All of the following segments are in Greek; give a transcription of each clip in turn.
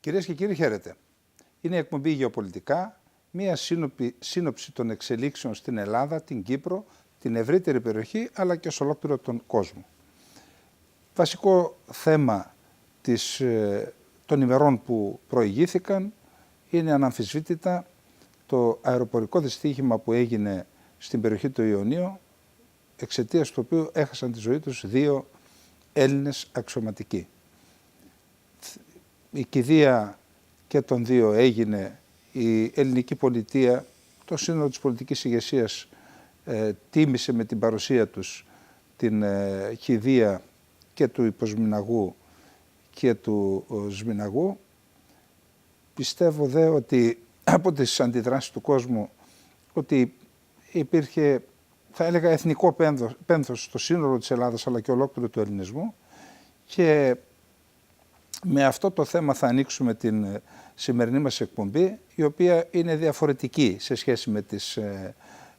Κυρίες και κύριοι, χαίρετε. Είναι η εκπομπή Γεωπολιτικά, μία σύνοψη των εξελίξεων στην Ελλάδα, την Κύπρο, την ευρύτερη περιοχή, αλλά και σε ολόκληρο τον κόσμο. Βασικό θέμα των ημερών που προηγήθηκαν είναι αναμφισβήτητα το αεροπορικό δυστύχημα που έγινε στην περιοχή του Ιωνίου, εξαιτίας του οποίου έχασαν τη ζωή τους 2 Έλληνες αξιωματικοί. Η κηδεία και των 2 έγινε, η ελληνική πολιτεία, το σύνολο της πολιτικής ηγεσίας τίμησε με την παρουσία τους την κηδεία και του υποσμηναγού και του σμηναγού. Πιστεύω δε ότι από τις αντιδράσεις του κόσμου ότι υπήρχε, θα έλεγα, εθνικό πένθος στο σύνολο της Ελλάδας αλλά και ολόκληρο του ελληνισμού, και με αυτό το θέμα θα ανοίξουμε την σημερινή μας εκπομπή, η οποία είναι διαφορετική σε σχέση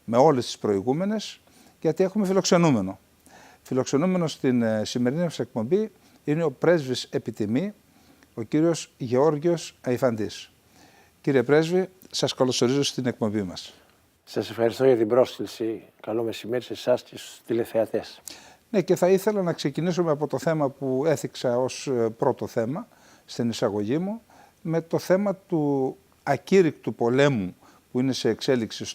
με όλες τις προηγούμενες, γιατί έχουμε φιλοξενούμενο. Φιλοξενούμενο στην σημερινή μας εκπομπή είναι ο πρέσβης επιτιμή, ο κύριος Γεώργιος Αϊφαντής. Κύριε πρέσβη, σας καλωσορίζω στην εκπομπή μας. Σας ευχαριστώ για την πρόσκληση. Καλό μεσημέρι σε εσάς και στους τηλεθεατές. Ναι, και θα ήθελα να ξεκινήσουμε από το θέμα που έθιξα ως πρώτο θέμα στην εισαγωγή μου, με το θέμα του ακήρυκτου πολέμου που είναι σε εξέλιξη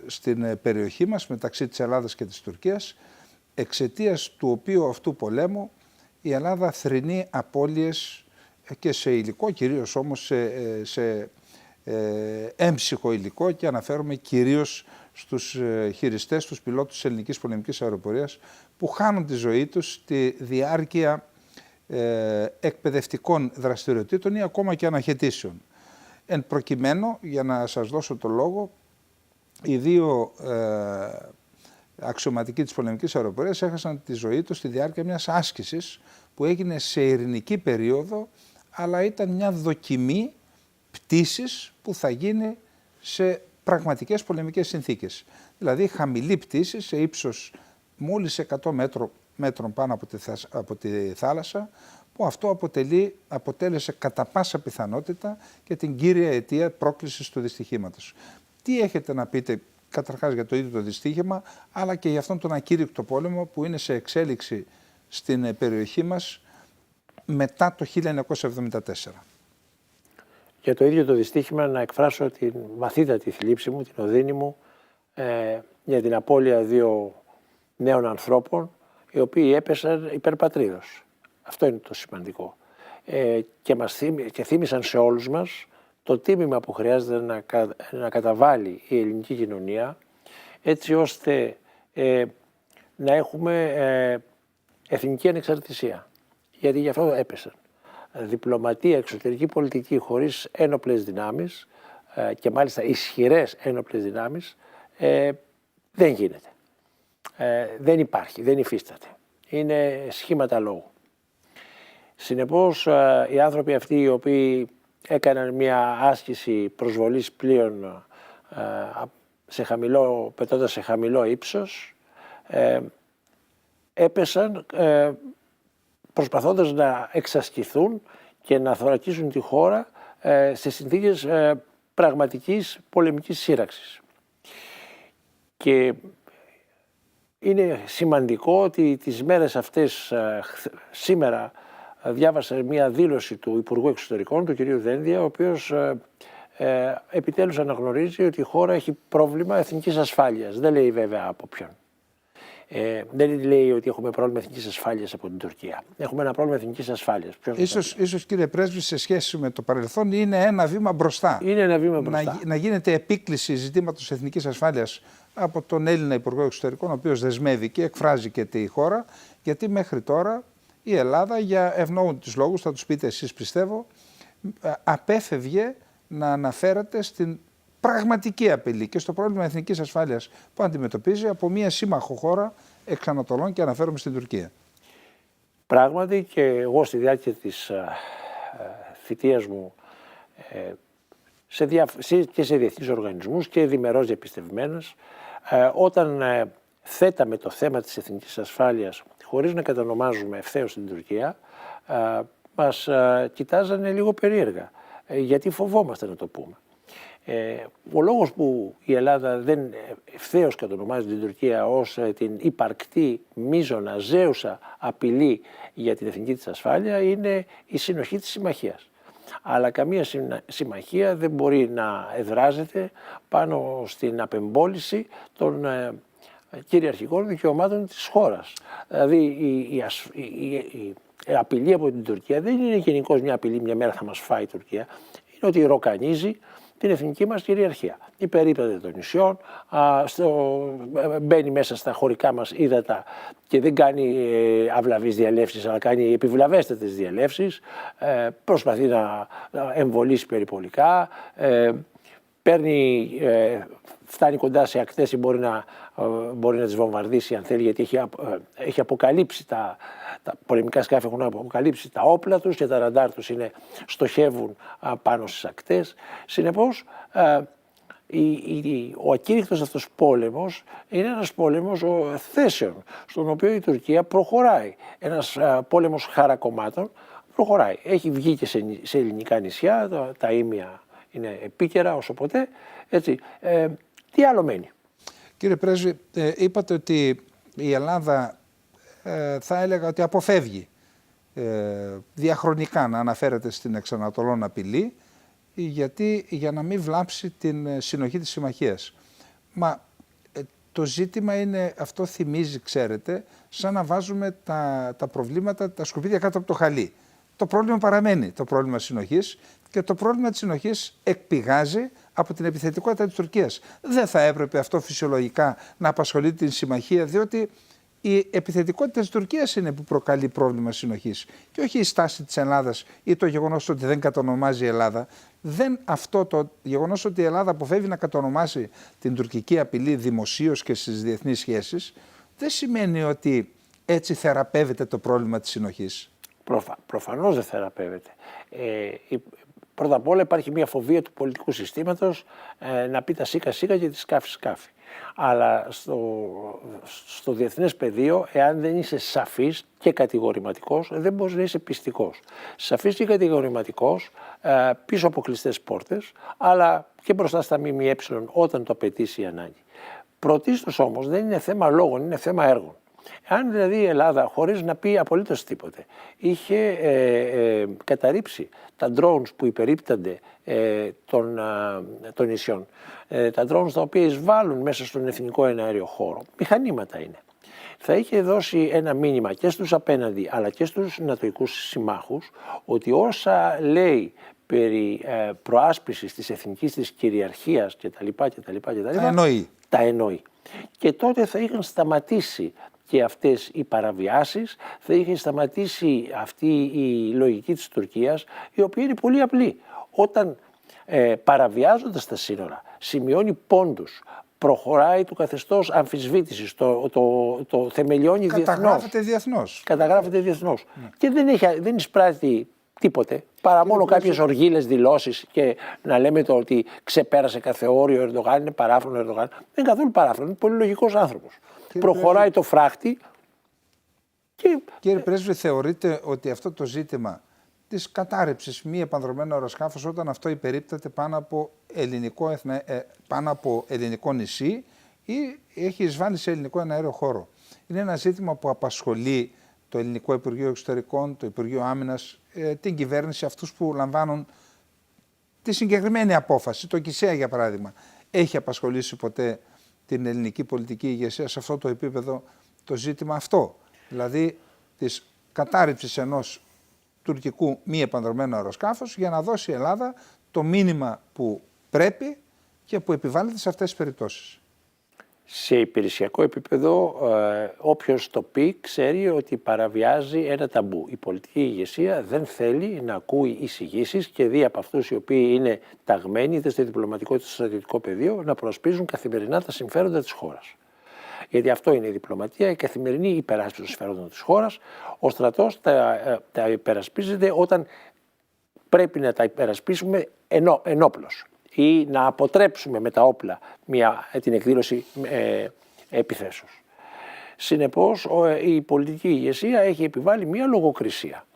στην περιοχή μας μεταξύ της Ελλάδας και της Τουρκίας, εξαιτίας του οποίου αυτού πολέμου η Ελλάδα θρηνεί απώλειες και σε υλικό, κυρίως όμως σε έμψυχο υλικό, και αναφέρομαι κυρίως στους χειριστές, τους πιλότους της ελληνικής πολεμικής αεροπορίας, που χάνουν τη ζωή τους στη διάρκεια εκπαιδευτικών δραστηριοτήτων ή ακόμα και αναχαιτήσεων. Εν προκειμένου, για να σας δώσω το λόγο, οι 2 αξιωματικοί της πολεμικής αεροπορίας έχασαν τη ζωή τους στη διάρκεια μιας άσκησης που έγινε σε ειρηνική περίοδο, αλλά ήταν μια δοκιμή πτήσης που θα γίνει σε πραγματικές πολεμικές συνθήκες. Δηλαδή χαμηλή πτήση σε ύψος μόλις 100 μέτρων πάνω από τη θάλασσα, που αυτό αποτέλεσε κατά πάσα πιθανότητα και την κύρια αιτία πρόκλησης του δυστυχήματος. Τι έχετε να πείτε καταρχάς για το ίδιο το δυστύχημα, αλλά και για αυτόν τον ακήρυκτο πόλεμο που είναι σε εξέλιξη στην περιοχή μας μετά το 1974. Για το ίδιο το δυστύχημα να εκφράσω την βαθύτατη θλίψη μου, την οδύνη μου για την απώλεια 2 νέων ανθρώπων, οι οποίοι έπεσαν υπερπατρίδος. Αυτό είναι το σημαντικό. Και θύμισαν σε όλους μας το τίμημα που χρειάζεται να καταβάλει η ελληνική κοινωνία, έτσι ώστε να έχουμε εθνική ανεξαρτησία. Γιατί γι' αυτό έπεσαν. Διπλωματία, εξωτερική πολιτική χωρίς ένοπλες δυνάμεις και μάλιστα ισχυρές ένοπλες δυνάμεις δεν γίνεται. Δεν υπάρχει, δεν υφίσταται. Είναι σχήματα λόγου. Συνεπώς οι άνθρωποι αυτοί οι οποίοι έκαναν μια άσκηση προσβολής πλοίων πετώντας σε χαμηλό ύψος, έπεσαν προσπαθώντας να εξασκηθούν και να θωρακίσουν τη χώρα σε συνθήκες πραγματικής πολεμικής σύραξης. Και είναι σημαντικό ότι τις μέρες αυτές, σήμερα διάβασα μια δήλωση του Υπουργού Εξωτερικών, του κ. Δένδια, ο οποίος επιτέλους αναγνωρίζει ότι η χώρα έχει πρόβλημα εθνικής ασφάλειας. Δεν λέει βέβαια από ποιον. Δεν λέει ότι έχουμε πρόβλημα εθνικής ασφάλειας από την Τουρκία. Έχουμε ένα πρόβλημα εθνικής ασφάλειας. Ίσως κύριε πρέσβη, σε σχέση με το παρελθόν, είναι ένα βήμα μπροστά. Είναι ένα βήμα μπροστά. Να γίνεται επίκληση ζητήματος εθνικής ασφάλειας από τον Έλληνα Υπουργό Εξωτερικών, ο οποίος δεσμεύει και εκφράζει και τη χώρα, γιατί μέχρι τώρα η Ελλάδα, για ευνοούντους λόγους, θα τους πείτε εσείς πιστεύω, απέφευγε να αναφέρεται στην πραγματική απειλή και στο πρόβλημα εθνικής ασφάλειας που αντιμετωπίζει από μια σύμμαχο χώρα εξ Ανατολών, και αναφέρομαι στην Τουρκία. Πράγματι, και εγώ στη διάρκεια της θητείας μου και σε διεθνείς οργανισμούς και διμερώς διαπιστευμένες, όταν θέταμε το θέμα της εθνικής ασφάλειας χωρίς να κατανομάζουμε ευθέως την Τουρκία, μας κοιτάζανε λίγο περίεργα, γιατί φοβόμαστε να το πούμε. Ο λόγος που η Ελλάδα δεν ευθέως κατονομάζει την Τουρκία ως την υπαρκτή, μείζωνα, ζέουσα απειλή για την εθνική της ασφάλεια είναι η συνοχή της συμμαχίας. Αλλά καμία συμμαχία δεν μπορεί να εδράζεται πάνω στην απεμπόληση των κυριαρχικών δικαιωμάτων της χώρας. Δηλαδή η απειλή από την Τουρκία δεν είναι γενικώς μια απειλή, μια μέρα θα μας φάει η Τουρκία, είναι ότι ροκανίζει την εθνική μας κυριαρχία. Υπερίπταται των νησιών, μπαίνει μέσα στα χωρικά μας ύδατα και δεν κάνει αυλαβείς διαλεύσεις, αλλά κάνει επιβλαβέστατες διαλεύσεις, προσπαθεί να εμβολήσει περιπολικά, φτάνει κοντά σε ακτές ή μπορεί να τις βομβαρδίσει αν θέλει, γιατί έχει αποκαλύψει τα πολεμικά σκάφη έχουν αποκαλύψει τα όπλα τους και τα ραντάρ τους στοχεύουν πάνω στις ακτές. Συνεπώς, ο ακήρυκτος αυτός πόλεμος είναι ένας πόλεμος θέσεων, στον οποίο η Τουρκία προχωράει. Ένας πόλεμος χαρακομμάτων προχωράει. Έχει βγει και σε ελληνικά νησιά, τα ήμια είναι επίκαιρα όσο ποτέ. Έτσι, τι άλλο μένει? Κύριε Πρέσβη, είπατε ότι η Ελλάδα θα έλεγα ότι αποφεύγει διαχρονικά να αναφέρεται στην εξανατολών απειλή, γιατί για να μην βλάψει την συνοχή της συμμαχίας. Μα το ζήτημα είναι, αυτό θυμίζει, ξέρετε, σαν να βάζουμε τα προβλήματα, τα σκουπίδια κάτω από το χαλί. Το πρόβλημα παραμένει, το πρόβλημα συνοχής, και το πρόβλημα της συνοχής εκπηγάζει από την επιθετικότητα της Τουρκίας. Δεν θα έπρεπε αυτό φυσιολογικά να απασχολεί την συμμαχία, διότι η επιθετικότητα της Τουρκίας είναι που προκαλεί πρόβλημα συνοχής και όχι η στάση της Ελλάδας ή το γεγονός ότι δεν κατονομάζει η Ελλάδα. Αυτό το γεγονός ότι η Ελλάδα αποφεύγει να κατονομάσει την τουρκική απειλή δημοσίως και στις διεθνείς σχέσεις δεν σημαίνει ότι έτσι θεραπεύεται το πρόβλημα της συνοχής. Προφανώς δεν θεραπεύεται. Πρώτα απ' όλα υπάρχει μια φοβία του πολιτικού συστήματος να πει τα σίκα σίκα και τη σκάφη σκάφη. Αλλά στο διεθνές πεδίο, εάν δεν είσαι σαφής και κατηγορηματικός, δεν μπορείς να είσαι πιστικός. Σαφής και κατηγορηματικός πίσω από κλειστές πόρτες, αλλά και μπροστά στα ΜΜΕ όταν το απαιτήσει η ανάγκη. Πρωτίστως όμως δεν είναι θέμα λόγων, είναι θέμα έργων. Αν δηλαδή η Ελλάδα, χωρίς να πει απολύτως τίποτε, είχε καταρρύψει τα drones που υπερίπτανται των νησιών, τα drones τα οποία εισβάλλουν μέσα στον εθνικό εναέριο χώρο, μηχανήματα είναι, θα είχε δώσει ένα μήνυμα και στους απέναντι αλλά και στους νατοικούς συμμάχους ότι όσα λέει περί προάσπισης της εθνικής της κυριαρχίας κτλ. Τα εννοεί. Και τότε θα είχαν σταματήσει και αυτές οι παραβιάσεις, θα είχε σταματήσει αυτή η λογική της Τουρκίας, η οποία είναι πολύ απλή. Όταν παραβιάζοντας τα σύνορα σημειώνει πόντους, προχωράει το καθεστώς αμφισβήτησης, το θεμελιώνει διεθνώς. Καταγράφεται διεθνώς. Και δεν εισπράττει τίποτε, παρά μόνο κάποιες οργίλες δηλώσεις και να λέμε ότι ξεπέρασε κάθε όριο ο Ερντογάν, είναι παράφρονο ο Ερντογάν. Δεν είναι καθόλου παράφρονο, είναι πολύ λογικός άνθρωπος. Προχωράει το φράχτη. Κύριε Πρέσβη, θεωρείτε ότι αυτό το ζήτημα της κατάρρευσης μη επανδρομένου αεροσκάφους, όταν αυτό υπερίπτεται πάνω από ελληνικό νησί ή έχει εισβάλει σε ελληνικό εναέριο χώρο, είναι ένα ζήτημα που απασχολεί το Ελληνικό Υπουργείο Εξωτερικών, το Υπουργείο Άμυνας, την κυβέρνηση, αυτούς που λαμβάνουν τη συγκεκριμένη απόφαση, το ΚΙΣΕΑ για παράδειγμα. Έχει απασχολήσει ποτέ την ελληνική πολιτική ηγεσία σε αυτό το επίπεδο το ζήτημα αυτό, δηλαδή της κατάρριψης ενός τουρκικού μη επανδρομένου αεροσκάφους, για να δώσει η Ελλάδα το μήνυμα που πρέπει και που επιβάλλεται σε αυτές τις περιπτώσεις? Σε υπηρεσιακό επίπεδο, όποιος το πει ξέρει ότι παραβιάζει ένα ταμπού. Η πολιτική ηγεσία δεν θέλει να ακούει εισηγήσεις και δει από αυτούς οι οποίοι είναι ταγμένοι είτε στο διπλωματικό είτε στο στρατιωτικό πεδίο να προσπίζουν καθημερινά τα συμφέροντα της χώρας. Γιατί αυτό είναι η διπλωματία, η καθημερινή υπεράσπιση των συμφέροντων της χώρας. Ο στρατός τα υπερασπίζεται όταν πρέπει να τα υπερασπίσουμε ενόπλως ή να αποτρέψουμε με τα όπλα την εκδήλωση επιθέσεως. Συνεπώς, η πολιτική ηγεσία έχει επιβάλει μια λογοκρισία.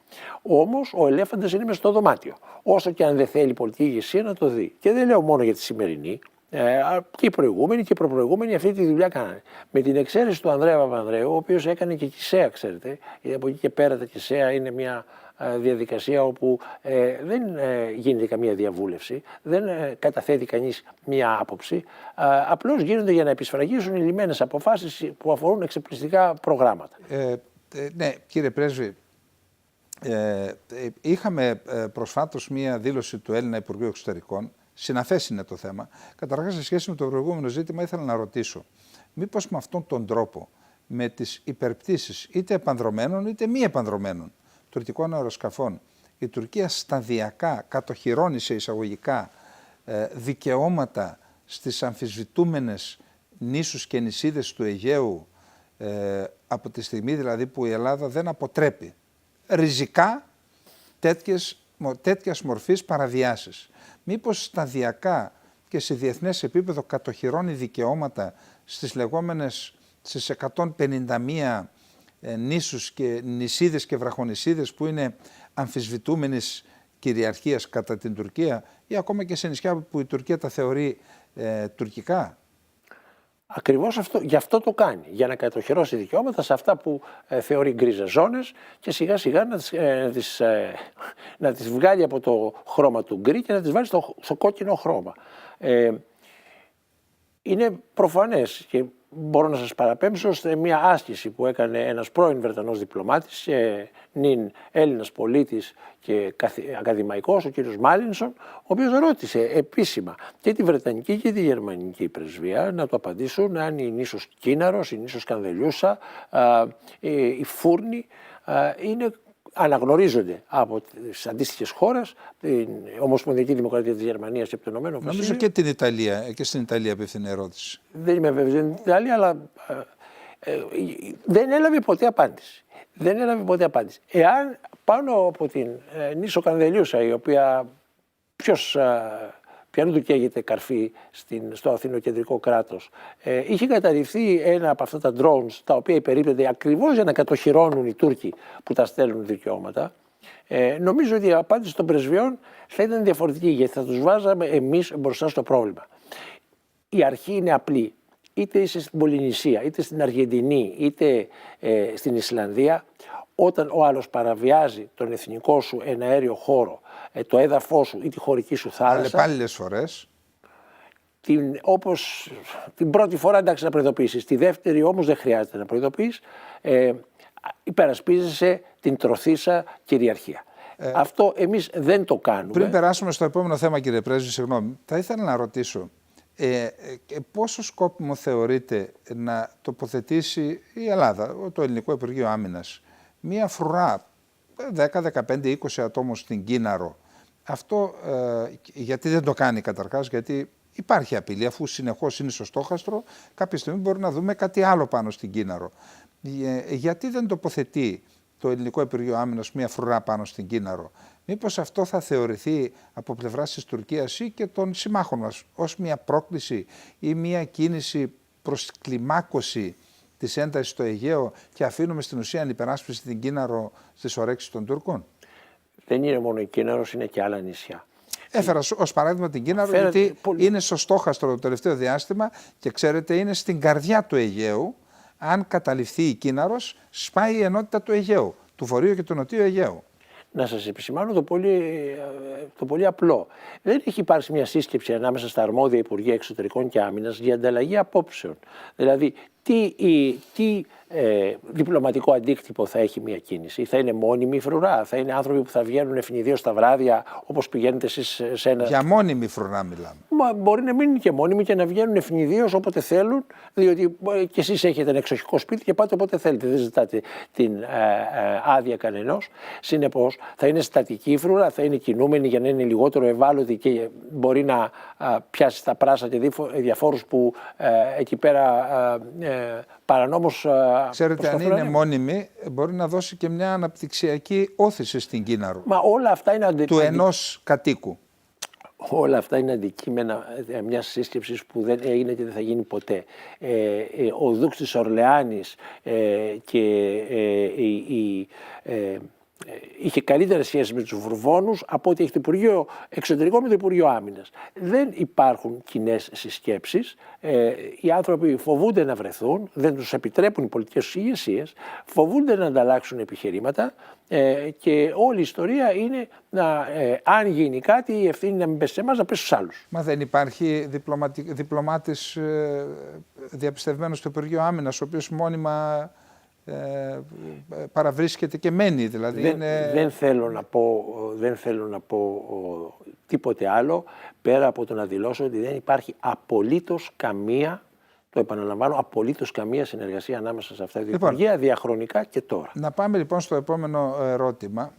Όμως ο ελέφαντας είναι μες στο δωμάτιο. Όσο και αν δεν θέλει η πολιτική ηγεσία να το δει. Και δεν λέω μόνο για τη σημερινή. Και οι προηγούμενοι και οι προπροηγούμενοι αυτή τη δουλειά κάνανε. Με την εξαίρεση του Ανδρέα Παπανδρέου, ο οποίος έκανε και ΚΙΣΕΑ, ξέρετε. Από εκεί και πέρα τα ΚΙΣΕΑ είναι μια διαδικασία όπου δεν γίνεται καμία διαβούλευση, δεν καταθέτει κανείς μία άποψη, απλώς γίνονται για να επισφραγίσουν οι λυμμένες αποφάσεις που αφορούν εξεπλιστικά προγράμματα. Ναι, κύριε Πρέσβη, είχαμε προσφάτως μία δήλωση του Έλληνα Υπουργού Εξωτερικών. Συναφές είναι το θέμα. Καταρχάς, σε σχέση με το προηγούμενο ζήτημα, ήθελα να ρωτήσω, μήπως με αυτόν τον τρόπο, με τις υπερπτήσεις είτε επανδρομένων είτε μη επανδρομένων τουρκικών αεροσκαφών, η Τουρκία σταδιακά κατοχυρώνει σε εισαγωγικά δικαιώματα στις αμφισβητούμενες νήσους και νησίδες του Αιγαίου, από τη στιγμή δηλαδή που η Ελλάδα δεν αποτρέπει ριζικά τέτοιας μορφής παραβιάσεις. Μήπως σταδιακά και σε διεθνές επίπεδο κατοχυρώνει δικαιώματα στις 151 νήσους και νησίδες και βραχονησίδες που είναι αμφισβητούμενης κυριαρχίας κατά την Τουρκία, ή ακόμα και σε νησιά που η Τουρκία τα θεωρεί τουρκικά. Ακριβώς γι' αυτό το κάνει, για να κατοχυρώσει δικαιώματα σε αυτά που θεωρεί γκρίζες ζώνες και σιγά σιγά να τις βγάλει από το χρώμα του γκρι και να τις βάλει στο κόκκινο χρώμα. Είναι προφανές και μπορώ να σας παραπέμψω σε μια άσκηση που έκανε ένας πρώην Βρετανός διπλωμάτης, νυν Έλληνας πολίτης και ακαδημαϊκός, ο κύριος Μάλινσον, ο οποίος ρώτησε επίσημα και τη Βρετανική και τη Γερμανική πρεσβεία να του απαντήσουν αν η νήσος Κίναρος, η νήσος Κανδελιούσα, η Φούρνη αναγνωρίζονται από τις αντίστοιχες χώρες, την Ομοσπονδιακή Δημοκρατία της Γερμανίας και από το Ηνωμένο Βασίλειο. Νομίζω και την Ιταλία, και στην Ιταλία απευθύνει ερώτηση. Δεν είμαι βέβαιος για την Ιταλία, αλλά δεν έλαβε ποτέ απάντηση. Εάν πάνω από την νήσο Κανδελιούσα, η οποία ποιανού του καίγεται καρφί στο αθηνοκεντρικό κράτος, είχε καταρριφθεί ένα από αυτά τα drones, τα οποία υπερίπτονται ακριβώς για να κατοχυρώνουν οι Τούρκοι που τα στέλνουν δικαιώματα. Νομίζω ότι η απάντηση των πρεσβειών θα ήταν διαφορετική, γιατί θα τους βάζαμε εμείς μπροστά στο πρόβλημα. Η αρχή είναι απλή. Είτε είσαι στην Πολυνησία, είτε στην Αργεντινή, είτε στην Ισλανδία, όταν ο άλλος παραβιάζει τον εθνικό σου εναέριο χώρο, το έδαφος σου ή τη χωρική σου θάλασσα. Αλλεπάλληλες φορές. Όπως την πρώτη φορά εντάξει να προειδοποιήσεις, τη δεύτερη όμως δεν χρειάζεται να προειδοποιείς, υπερασπίζεσαι την τροθήσα κυριαρχία. Αυτό εμείς δεν το κάνουμε. Πριν περάσουμε στο επόμενο θέμα, κύριε Πρέσβη, συγγνώμη, θα ήθελα να ρωτήσω πόσο σκόπιμο θεωρείτε να τοποθετήσει η Ελλάδα, το Ελληνικό Υπουργείο Άμυνας, μία φρουρά 10, 15, 20 ατόμων στην Κίναρο. Αυτό γιατί δεν το κάνει καταρχάς, γιατί υπάρχει απειλή, αφού συνεχώς είναι στο στόχαστρο, κάποια στιγμή μπορεί να δούμε κάτι άλλο πάνω στην Κίναρο. Γιατί δεν τοποθετεί το Ελληνικό Υπουργείο Άμυνας μία φρουρά πάνω στην Κίναρο? Μήπως αυτό θα θεωρηθεί από πλευράς της Τουρκίας ή και των συμμάχων μας ως μία πρόκληση ή μία κίνηση προς κλιμάκωση της έντασης στο Αιγαίο και αφήνουμε στην ουσία ανυπεράσπιση την Κίναρο στις ορέξεις των Τούρκων? Δεν είναι μόνο η Κίναρος, είναι και άλλα νησιά. Έφερα ως παράδειγμα την Κίναρο, γιατί είναι στο στόχαστρο το τελευταίο διάστημα και ξέρετε είναι στην καρδιά του Αιγαίου. Αν καταληφθεί η Κίναρος, σπάει η ενότητα του Αιγαίου, του Βορείου και του Νοτίου Αιγαίου. Να σας επισημάνω το πολύ απλό. Δεν έχει υπάρξει μια σύσκεψη ανάμεσα στα αρμόδια Υπουργεία Εξωτερικών και Άμυνας για ανταλλαγή απόψεων. Δηλαδή, τι διπλωματικό αντίκτυπο θα έχει μια κίνηση? Θα είναι μόνιμη φρουρά? Θα είναι άνθρωποι που θα βγαίνουν ευνηδίως τα βράδια, όπως πηγαίνετε εσείς σε ένα... Για μόνιμη φρουρά μιλάμε. Μπορεί να μην είναι και μόνιμη και να βγαίνουν ευνηδίως όποτε θέλουν, διότι και εσείς έχετε ένα εξοχικό σπίτι και πάτε όποτε θέλετε. Δεν ζητάτε την άδεια κανενός. Συνεπώς, θα είναι στατική φρουρά, θα είναι κινούμενη για να είναι λιγότερο ευάλωτη και μπορεί να πιάσει τα πράσα και διαφόρους που εκεί πέρα παρανόμως... Ξέρετε, αν είναι μόνιμη, μπορεί να δώσει και μια αναπτυξιακή όθηση στην Κίναρο. Μα όλα αυτά είναι του ενός κατοίκου. Όλα αυτά είναι αντικείμενα μιας σύσκεψης που δεν έγινε και δεν θα γίνει ποτέ. Ο Δούκς της Ορλεάνης και η είχε καλύτερες σχέσεις με τους Βουρβώνους από ότι έχει το Υπουργείο Εξωτερικών με το Υπουργείο Άμυνας. Δεν υπάρχουν κοινές συσκέψεις. Οι άνθρωποι φοβούνται να βρεθούν, δεν τους επιτρέπουν οι πολιτικές ηγεσίες, φοβούνται να ανταλλάξουν επιχειρήματα και όλη η ιστορία είναι αν γίνει κάτι, η ευθύνη να μην πέσει σε εμάς, να πέσει στους άλλους. Μα δεν υπάρχει διπλωμάτης διαπιστευμένος στο Υπουργείο Άμυνας, ο οποίος μόνιμα παραβρίσκεται και μένει, δηλαδή δεν θέλω να πω τίποτε άλλο πέρα από το να δηλώσω ότι δεν υπάρχει απολύτως καμία, το επαναλαμβάνω, απολύτως καμία συνεργασία ανάμεσα σε αυτά τα δύο υπουργεία, διαχρονικά και τώρα. Να πάμε λοιπόν στο επόμενο ερώτημα.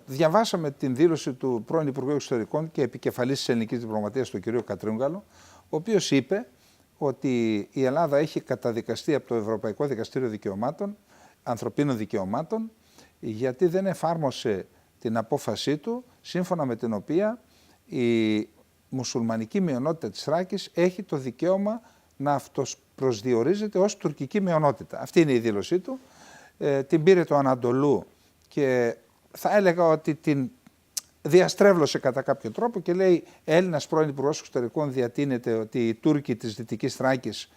Διαβάσαμε την δήλωση του πρώην Υπουργού Εξωτερικών και επικεφαλής της ελληνικής διπλωματίας, του κ. Κατρούγκαλου, ο οποίος είπε ότι η Ελλάδα έχει καταδικαστεί από το Ευρωπαϊκό Δικαστήριο Δικαιωμάτων, Ανθρωπίνων Δικαιωμάτων, γιατί δεν εφάρμοσε την απόφασή του, σύμφωνα με την οποία η μουσουλμανική μειονότητα της Θράκης έχει το δικαίωμα να αυτοπροσδιορίζεται ως τουρκική μειονότητα. Αυτή είναι η δήλωσή του. Την πήρε το Ανατολού και θα έλεγα ότι την διαστρέβλωσε κατά κάποιο τρόπο και λέει Έλληνας πρώην Υπουργός Εξωτερικών διατείνεται ότι οι Τούρκοι της Δυτικής Θράκης,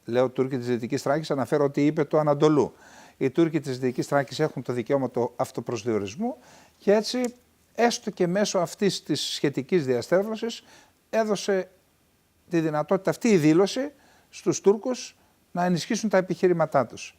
λέω Τούρκοι της Δυτικής Θράκης, αναφέρω ότι είπε το Ανατολού. Οι Τούρκοι της Δυτικής Θράκης έχουν το δικαίωμα του αυτοπροσδιορισμού και έτσι έστω και μέσω αυτής της σχετικής διαστρέβλωσης έδωσε τη δυνατότητα αυτή η δήλωση στους Τούρκους να ενισχύσουν τα επιχειρήματά τους.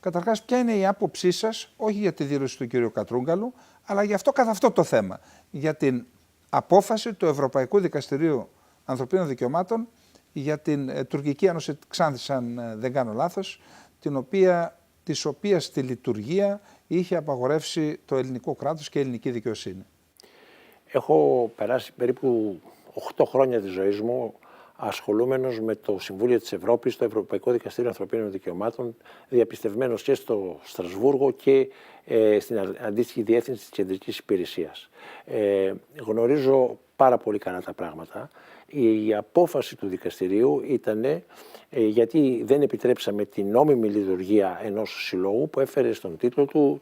Καταρχάς, ποια είναι η άποψή σας, όχι για τη δήλωση του κ. Κατρούγκαλου, αλλά για αυτό καθ' αυτό το θέμα, για την απόφαση του Ευρωπαϊκού Δικαστηρίου Ανθρωπίνων Δικαιωμάτων για την τουρκική ένωση Ξάνθης, αν δεν κάνω λάθος, της οποίας τη λειτουργία είχε απαγορεύσει το ελληνικό κράτος και η ελληνική δικαιοσύνη. Έχω περάσει περίπου 8 χρόνια της ζωής μου ασχολούμενος με το Συμβούλιο της Ευρώπης, το Ευρωπαϊκό Δικαστήριο Ανθρωπίνων Δικαιωμάτων, διαπιστευμένος και στο Στρασβούργο και στην αντίστοιχη διεύθυνση της Κεντρικής Υπηρεσίας. Γνωρίζω πάρα πολύ καλά τα πράγματα. Η απόφαση του δικαστηρίου ήταν γιατί δεν επιτρέψαμε την νόμιμη λειτουργία ενός συλλόγου που έφερε στον τίτλο του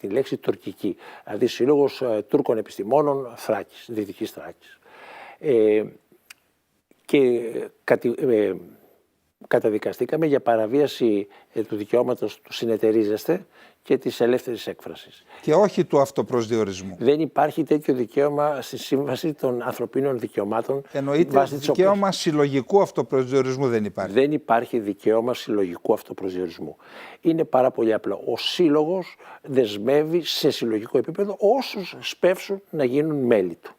τη λέξη τουρκική, δηλαδή Σύλλογος Τούρκων Επιστημόνων Θράκης, Δυτικής Θράκης. Και καταδικαστήκαμε για παραβίαση του δικαιώματος του συνεταιρίζεστε και της ελεύθερης έκφρασης. Και όχι του αυτοπροσδιορισμού. Δεν υπάρχει τέτοιο δικαίωμα στη Σύμβαση των Ανθρωπίνων Δικαιωμάτων. Εννοείται δικαίωμα συλλογικού αυτοπροσδιορισμού δεν υπάρχει. Δεν υπάρχει δικαίωμα συλλογικού αυτοπροσδιορισμού. Είναι πάρα πολύ απλό. Ο σύλλογος δεσμεύει σε συλλογικό επίπεδο όσους σπεύσουν να γίνουν μέλη του.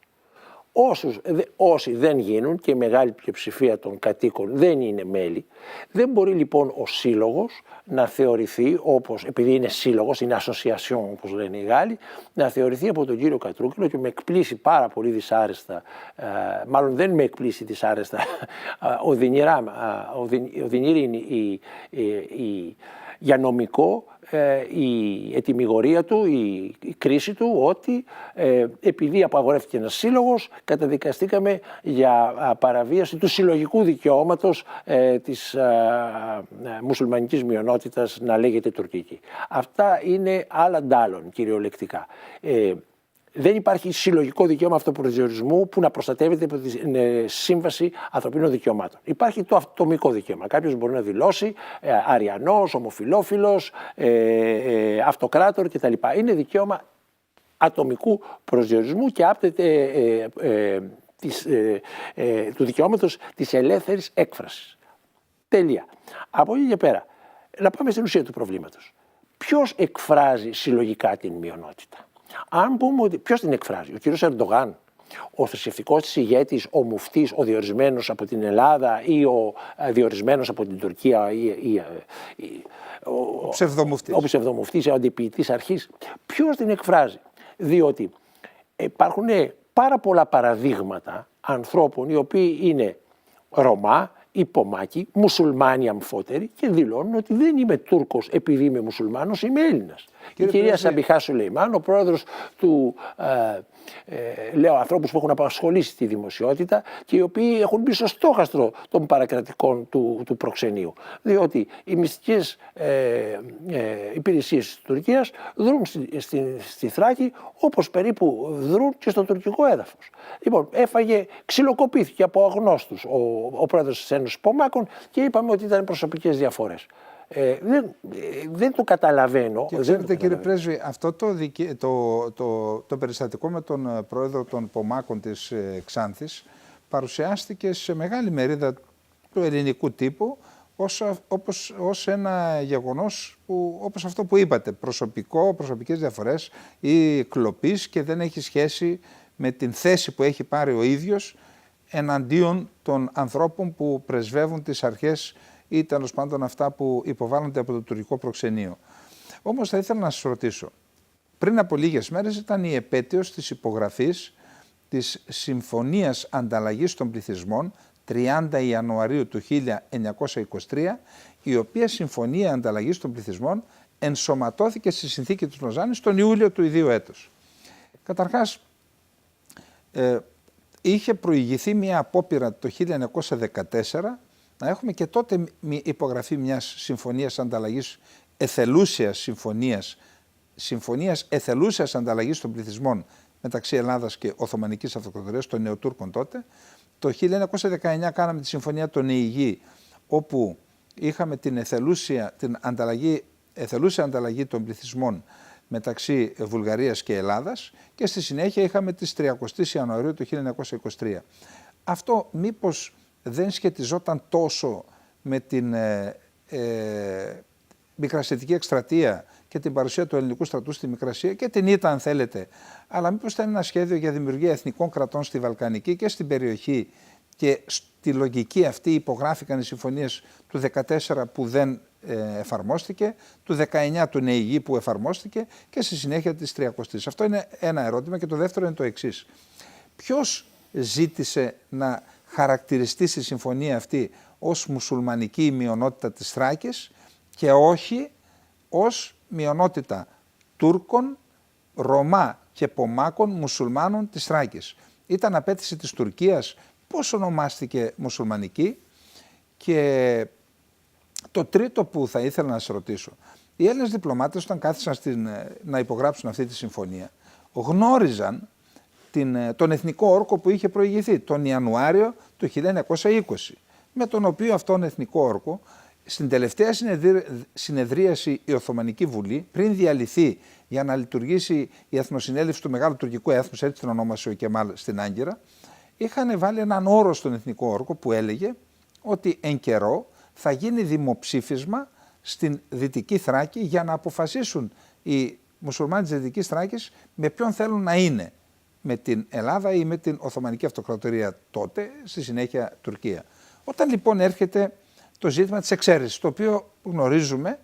Όσοι δεν γίνουν και η μεγάλη πλειοψηφία των κατοίκων δεν είναι μέλη, δεν μπορεί λοιπόν ο σύλλογος να θεωρηθεί όπως, επειδή είναι σύλλογος, είναι association όπως λένε οι Γάλλοι, να θεωρηθεί από τον κύριο Κατρούγκαλο και με εκπλήσει πάρα πολύ δυσάρεστα, μάλλον δεν με εκπλήσει δυσάρεστα, οδυνηρή είναι για νομικό η ετυμηγορία του, η κρίση του, ότι επειδή απαγορεύτηκε ένας σύλλογος, καταδικαστήκαμε για παραβίαση του συλλογικού δικαιώματος της μουσουλμανικής μειονότητας να λέγεται τουρκική. Αυτά είναι άλλα ντάλλον κυριολεκτικά. Δεν υπάρχει συλλογικό δικαίωμα αυτοπροσδιορισμού που να προστατεύεται από τη Σύμβαση Ανθρωπίνων Δικαιωμάτων. Υπάρχει το ατομικό δικαίωμα. Κάποιος μπορεί να δηλώσει αριανός, ομοφυλόφιλος, αυτοκράτορ κτλ. Είναι δικαίωμα ατομικού προσδιορισμού και άπτεται του δικαιώματος της ελεύθερης έκφρασης. Τέλεια. Από εκεί και πέρα, να πάμε στην ουσία του προβλήματος. Ποιος εκφράζει συλλογικά την μειονότητα? Αν πούμε ότι ποιος την εκφράζει, ο κύριος Ερντογάν, ο θρησκευτικός της ηγέτης, ο μουφτής, ο διορισμένος από την Ελλάδα ή ο διορισμένος από την Τουρκία ή ο ψευδομουφτής, ο αντιποιητής αρχής, ποιος την εκφράζει? Διότι υπάρχουν πάρα πολλά παραδείγματα ανθρώπων οι οποίοι είναι Ρωμά, υπομάκοι, μουσουλμάνοι αμφότεροι και δηλώνουν ότι δεν είμαι Τούρκος επειδή είμαι μουσουλμάνος, είμαι Έλληνας. Η κυρία Σαμπιχά Σουλεϊμάν, ο πρόεδρος του, λέω, ανθρώπους που έχουν απασχολήσει τη δημοσιότητα και οι οποίοι έχουν μπει στο στόχαστρο των παρακρατικών του προξενείου. Διότι οι μυστικές υπηρεσίες της Τουρκίας δρούν στη Θράκη όπως περίπου δρούν και στο τουρκικό έδαφος. Λοιπόν, έφαγε, ξυλοκοπήθηκε από αγνώστους ο πρόεδρος της Ένωσης Πομάκων και είπαμε ότι ήταν προσωπικές διαφορές. Δεν το καταλαβαίνω. Και ξέρετε, κύριε Πρέσβη, αυτό το περιστατικό με τον πρόεδρο των Πομάκων της Ξάνθης παρουσιάστηκε σε μεγάλη μερίδα του ελληνικού τύπου ως ένα γεγονός που, όπως αυτό που είπατε, προσωπικές διαφορές ή κλοπής και δεν έχει σχέση με την θέση που έχει πάρει ο ίδιος εναντίον των ανθρώπων που πρεσβεύουν τις αρχές ή τέλος πάντων αυτά που υποβάλλονται από το τουρκικό προξενείο. Όμως θα ήθελα να σας ρωτήσω, πριν από λίγες μέρες ήταν η επέτειος της υπογραφής της Συμφωνίας Ανταλλαγής των Πληθυσμών 30 Ιανουαρίου του 1923, η οποία Συμφωνία Ανταλλαγής των Πληθυσμών ενσωματώθηκε στη Συνθήκη της Λοζάνης τον Ιούλιο του ιδίου έτους. Καταρχάς, είχε προηγηθεί μια απόπειρα το 1914 να έχουμε και τότε υπογραφή μιας συμφωνίας ανταλλαγής συμφωνίας εθελούσιας ανταλλαγής των πληθυσμών μεταξύ Ελλάδας και Οθωμανικής Αυτοκρατορίας, των Νεοτούρκων τότε. Το 1919 κάναμε τη συμφωνία των Αιγή, όπου είχαμε την εθελούσια ανταλλαγή των πληθυσμών μεταξύ Βουλγαρίας και Ελλάδας και στη συνέχεια είχαμε τις 30 Ιανουαρίου του 1923. Αυτό μήπως δεν σχετιζόταν τόσο με την Μικρασιατική εκστρατεία και την παρουσία του ελληνικού στρατού στη Μικρασία και την ήττα αν θέλετε, αλλά μήπως ήταν ένα σχέδιο για δημιουργία εθνικών κρατών στη Βαλκανική και στην περιοχή και στη λογική αυτή υπογράφηκαν οι συμφωνίες του 14 που δεν εφαρμόστηκε, του 19 του Νεηγή που εφαρμόστηκε και στη συνέχεια της 30. Αυτό είναι ένα ερώτημα και το δεύτερο είναι το εξής. Ποιος ζήτησε να χαρακτηριστεί στη συμφωνία αυτή ως μουσουλμανική μειονότητα της Θράκης και όχι ως μειονότητα Τούρκων, Ρωμά και Πομάκων μουσουλμάνων της Θράκης? Ήταν απέτηση της Τουρκίας? Πώς ονομάστηκε μουσουλμανική? Και το τρίτο που θα ήθελα να σας ρωτήσω, οι Έλληνες διπλωμάτες όταν κάθισαν να υπογράψουν αυτή τη συμφωνία γνώριζαν τον εθνικό όρκο που είχε προηγηθεί τον Ιανουάριο του 1920, με τον οποίο αυτόν εθνικό όρκο στην τελευταία συνεδρίαση η Οθωμανική Βουλή, πριν διαλυθεί για να λειτουργήσει η Εθνοσυνέλευση του Μεγάλου Τουρκικού Έθνους, έτσι την ονόμασε ο Κεμάλ στην Άγκυρα, είχαν βάλει έναν όρο στον εθνικό όρκο που έλεγε ότι εν καιρό θα γίνει δημοψήφισμα στην Δυτική Θράκη για να αποφασίσουν οι μουσουλμάνοι της Δυτικής Θράκης με ποιον θέλουν να είναι, με την Ελλάδα ή με την Οθωμανική Αυτοκρατορία τότε, στη συνέχεια Τουρκία. Όταν λοιπόν έρχεται το ζήτημα της εξαίρεσης, το οποίο γνωρίζουμε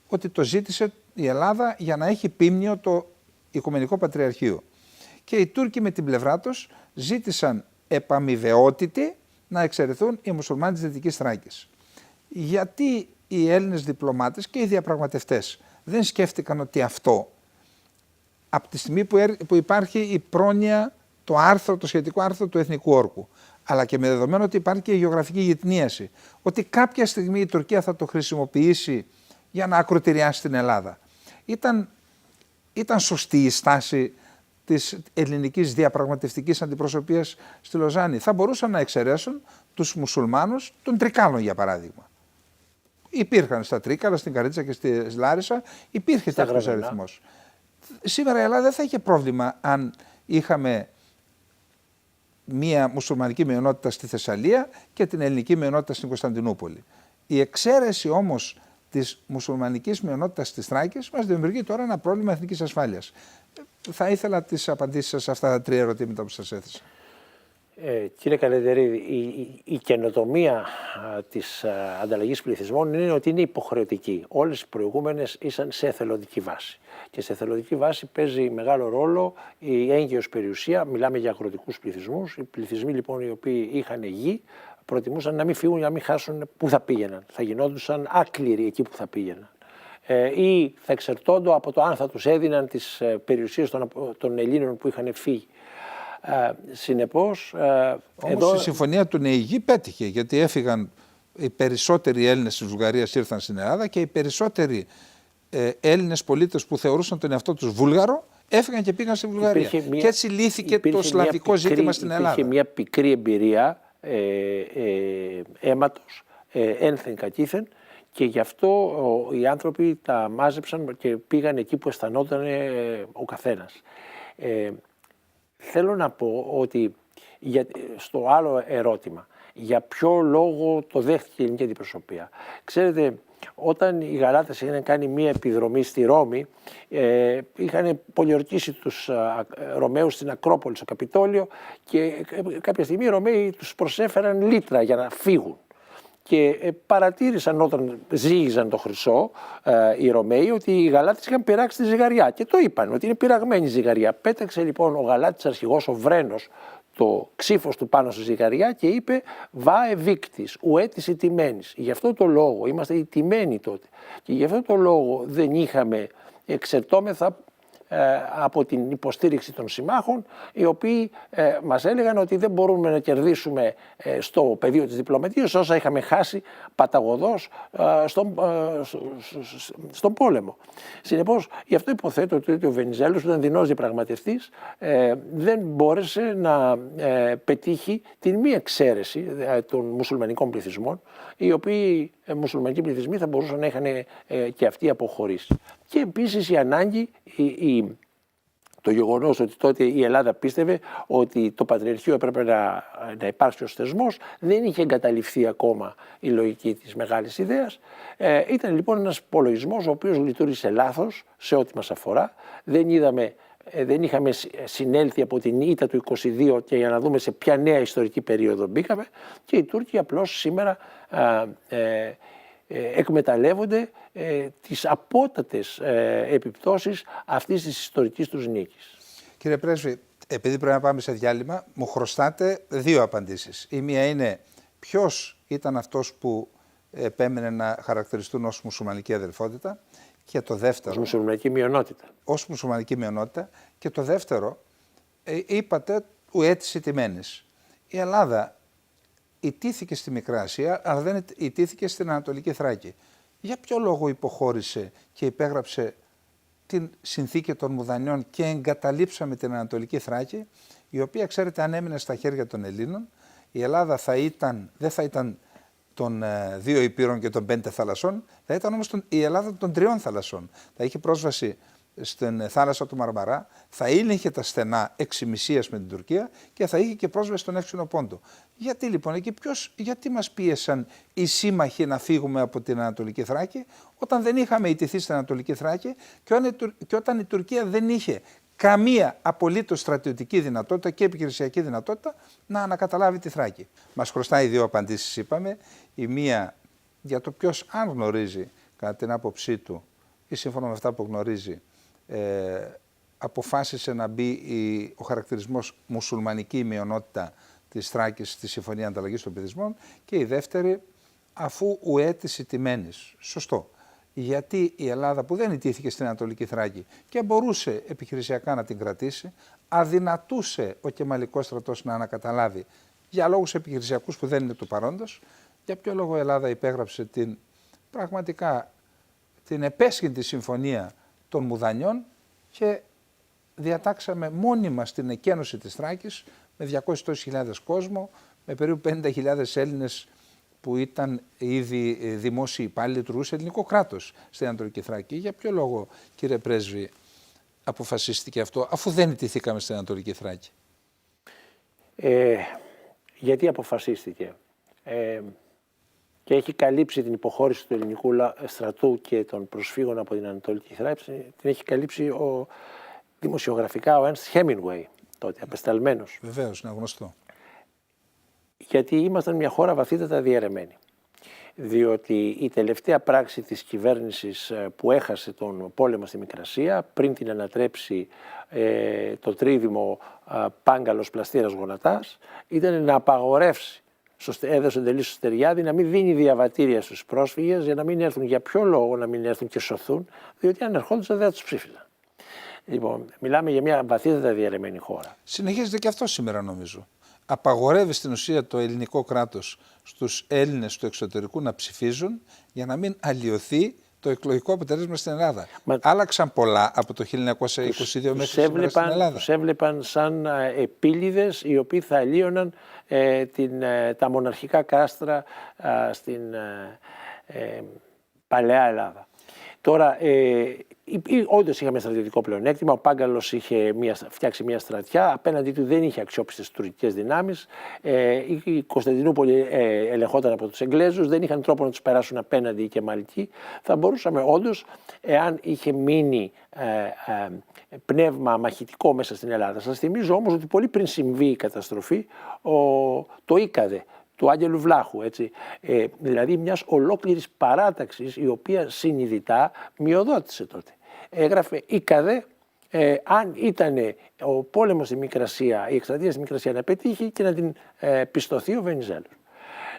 ότι το ζήτησε η Ελλάδα για να έχει πίμνιο το Οικουμενικό Πατριαρχείο. Και οι Τούρκοι με την πλευρά τους ζήτησαν επαμοιβαιότητη να εξαιρεθούν οι μουσουλμάνοι της Δυτικής Θράκης. Γιατί οι Έλληνες διπλωμάτες και οι διαπραγματευτές δεν σκέφτηκαν ότι αυτό, από τη στιγμή που υπάρχει η πρόνοια, το σχετικό άρθρο του Εθνικού Όρκου, αλλά και με δεδομένο ότι υπάρχει και η γεωγραφική γειτνίαση, ότι κάποια στιγμή η Τουρκία θα το χρησιμοποιήσει για να ακροτηριάσει την Ελλάδα. Ήταν σωστή η στάση της ελληνικής διαπραγματευτικής αντιπροσωπείας στη Λοζάνη? Θα μπορούσαν να εξαιρέσουν τους μουσουλμάνους των Τρικάλων, για παράδειγμα. Υπήρχαν στα Τρίκαλα, στην Καρίτσα και στη Λάρισα, υπήρχε τέτοιος αριθμός. Σήμερα η Ελλάδα δεν θα είχε πρόβλημα αν είχαμε μία μουσουλμανική μειονότητα στη Θεσσαλία και την ελληνική μειονότητα στην Κωνσταντινούπολη. Η εξαίρεση όμως της μουσουλμανικής μειονότητας της Θράκης μας δημιουργεί τώρα ένα πρόβλημα εθνικής ασφάλειας. Θα ήθελα τις απαντήσεις σας σε αυτά τα τρία ερωτήματα που σας έθεσα. Κύριε Καλεντερίδη, η καινοτομία της ανταλλαγής πληθυσμών είναι ότι είναι υποχρεωτική. Όλες οι προηγούμενες ήσαν σε εθελοντική βάση. Και σε εθελοντική βάση παίζει μεγάλο ρόλο η έγκυος περιουσία. Μιλάμε για αγροτικούς πληθυσμούς. Οι πληθυσμοί λοιπόν οι οποίοι είχαν γη προτιμούσαν να μην φύγουν για να μην χάσουν πού θα πήγαιναν. Θα γινόντουσαν άκληροι εκεί που θα πήγαιναν. ή θα εξαρτώνται από το αν θα τους έδιναν τις περιουσίες των Ελλήνων που είχαν φύγει. Συνεπώς, όμως η συμφωνία του Νεηγή πέτυχε, γιατί έφυγαν οι περισσότεροι Έλληνες της Βουλγαρίας, ήρθαν στην Ελλάδα, και οι περισσότεροι Έλληνες πολίτες που θεωρούσαν τον εαυτό τους Βούλγαρο έφυγαν και πήγαν στη Βουλγαρία. Και έτσι λύθηκε το σλαβικό ζήτημα στην Ελλάδα. Υπήρχε μια πικρή εμπειρία αίματος, ένθεν κακήθεν, και γι' αυτό οι άνθρωποι τα μάζεψαν και πήγαν εκεί που αισθανόταν ο καθένας. Θέλω να πω ότι στο άλλο ερώτημα, για ποιο λόγο το δέχτηκε η ελληνική αντιπροσωπεία. Ξέρετε, όταν οι Γαλάτες είχαν κάνει μία επιδρομή στη Ρώμη, είχαν πολιορκήσει τους Ρωμαίους στην Ακρόπολη, στο Καπιτόλιο, και κάποια στιγμή οι Ρωμαίοι τους προσέφεραν λίτρα για να φύγουν. Και παρατήρησαν όταν ζύγιζαν το χρυσό οι Ρωμαίοι ότι οι Γαλάτες είχαν πειράξει τη ζυγαριά. Και το είπαν ότι είναι πειραγμένη η ζυγαριά. Πέταξε λοιπόν ο Γαλάτης αρχηγός, ο Βρένος, το ξύφος του πάνω στη ζυγαριά και είπε «Βάε βίκτης, ουέτης ηττημένης». Γι' αυτό το λόγο, είμαστε ηττημένοι τότε, και γι' αυτό το λόγο δεν είχαμε, εξερτώμεθα από την υποστήριξη των συμμάχων, οι οποίοι μας έλεγαν ότι δεν μπορούμε να κερδίσουμε στο πεδίο της διπλωματίας όσα είχαμε χάσει παταγωδώς στον πόλεμο. Συνεπώς, γι' αυτό υποθέτω ότι ο Βενιζέλος, που ήταν δεινός διαπραγματευτής, δεν μπόρεσε να πετύχει την μη εξαίρεση των μουσουλμανικών πληθυσμών, οι οποίοι μουσουλμανικοί πληθυσμοί θα μπορούσαν να είχαν και αυτοί αποχωρήσει. Και επίσης η ανάγκη, το γεγονός ότι τότε η Ελλάδα πίστευε ότι το Πατριαρχείο έπρεπε να υπάρξει ως θεσμός, δεν είχε εγκαταλειφθεί ακόμα η λογική της μεγάλης ιδέας. Ήταν λοιπόν ένας υπολογισμός ο οποίος λειτουργήσε λάθος σε ό,τι μας αφορά. Δεν είχαμε συνέλθει από την ήττα του 22 και για να δούμε σε ποια νέα ιστορική περίοδο μπήκαμε, και οι Τούρκοι απλώς σήμερα εκμεταλλεύονται τις απότατες επιπτώσεις αυτής της ιστορικής τους νίκης. Κύριε Πρέσβη, επειδή πρέπει να πάμε σε διάλειμμα, μου χρωστάτε δύο απαντήσεις. Η μία είναι ποιος ήταν αυτός που επέμενε να χαρακτηριστούν ως μουσουλμανική αδελφότητα, και το δεύτερο... Ως μουσουλμανική μειονότητα. Ως μουσουλμανική μειονότητα. Και το δεύτερο, είπατε ουέτης ηττημένης. Η Ελλάδα ηττήθηκε στη Μικρά Ασία, αλλά δεν ηττήθηκε στην Ανατολική Θράκη. Για ποιο λόγο υποχώρησε και υπέγραψε την συνθήκη των Μουδανιών και εγκαταλείψαμε την Ανατολική Θράκη, η οποία, ξέρετε, αν έμεινε στα χέρια των Ελλήνων, η Ελλάδα δεν θα ήταν των 2 υπήρων και των 5 θαλασσών, θα ήταν όμως η Ελλάδα των 3 θαλασσών. Θα είχε πρόσβαση στην θάλασσα του Μαρμαρά, θα ήλεγχε τα στενά εξημισίας με την Τουρκία και θα είχε και πρόσβαση στον Εύξηνο Πόντο. Γιατί λοιπόν εκεί γιατί μας πίεσαν οι σύμμαχοι να φύγουμε από την Ανατολική Θράκη, όταν δεν είχαμε ιτηθεί στην Ανατολική Θράκη και όταν η Τουρκία δεν είχε καμία απολύτως στρατιωτική δυνατότητα και επιχειρησιακή δυνατότητα να ανακαταλάβει τη Θράκη. Μας χρωστάει δύο απαντήσεις, είπαμε. Η μία για το ποιος, αν γνωρίζει κατά την άποψή του ή σύμφωνα με αυτά που γνωρίζει, αποφάσισε να μπει ο χαρακτηρισμός μουσουλμανική μειονότητα της Θράκης στη Συμφωνία Ανταλλαγής των Πληθυσμών, και η δεύτερη, αφού ουέτης ηττημένης. Σωστό. Γιατί η Ελλάδα, που δεν ηττήθηκε στην Ανατολική Θράκη και μπορούσε επιχειρησιακά να την κρατήσει, αδυνατούσε ο Κεμαλικός στρατός να ανακαταλάβει για λόγους επιχειρησιακούς που δεν είναι του παρόντος, για ποιο λόγο η Ελλάδα υπέγραψε πραγματικά την επέσχυντη συμφωνία των Μουδανιών και διατάξαμε μόνοι μας την εκένωση της Θράκης με 200.000 κόσμο, με περίπου 50.000 Έλληνες που ήταν ήδη δημόσιοι υπάλληλοι του ελληνικό κράτος στην Ανατολική Θράκη. Για ποιο λόγο, κύριε Πρέσβη, αποφασίστηκε αυτό, αφού δεν ιτηθήκαμε στην Ανατολική Θράκη? Γιατί αποφασίστηκε? Και έχει καλύψει την υποχώρηση του ελληνικού στρατού και των προσφύγων από την Ανατολική Θράκη, την έχει καλύψει δημοσιογραφικά ο Ernst Hemingway, τότε απεσταλμένος. Βεβαίως, είναι γνωστό. Γιατί ήμασταν μια χώρα βαθύτατα διαιρεμένη. Διότι η τελευταία πράξη της κυβέρνησης που έχασε τον πόλεμο στη Μικρασία, πριν την ανατρέψει το τρίδημο Πάγκαλος Πλαστήρας Γονατάς, ήταν να απαγορεύσει έδωσε εντελή στο Στεριάδη να μην δίνει διαβατήρια στους πρόσφυγες για να μην έρθουν. Για ποιο λόγο να μην έρθουν και σωθούν, διότι αν ερχόντουσαν δεν θα τους ψήφιζαν. Λοιπόν, μιλάμε για μια βαθύτατα διαιρεμένη χώρα. Συνεχίζεται και αυτό σήμερα, νομίζω. Απαγορεύει στην ουσία το ελληνικό κράτος στους Έλληνες του εξωτερικού να ψηφίζουν για να μην αλλοιωθεί το εκλογικό αποτέλεσμα στην Ελλάδα. Άλλαξαν πολλά από το 1922 μέχρι σήμερα στην Ελλάδα. Τους έβλεπαν σαν επίληδες οι οποίοι θα αλλοίωναν τα μοναρχικά κάστρα στην παλαιά Ελλάδα. Τώρα, όντως είχαμε στρατιωτικό πλεονέκτημα. Ο Πάγκαλος είχε φτιάξει μια στρατιά. Απέναντί του δεν είχε αξιόπιστες τουρκικές δυνάμεις. Η Κωνσταντινούπολη ελεγχόταν από τους Εγγλέζους. Δεν είχαν τρόπο να τους περάσουν απέναντι οι Κεμαλικοί. Θα μπορούσαμε όντως, εάν είχε μείνει πνεύμα μαχητικό μέσα στην Ελλάδα. Σας θυμίζω όμως ότι πολύ πριν συμβεί η καταστροφή, το Ίκαδε του Άγγελου Βλάχου, έτσι. Δηλαδή μιας ολόκληρης παράταξης η οποία συνειδητά μειοδότησε τότε. Έγραφε Ίκαδε, αν ήταν ο πόλεμος στη Μικρασία, η εκστρατεία στη Μικρασία να πετύχει και να την πιστωθεί ο Βενιζέλος.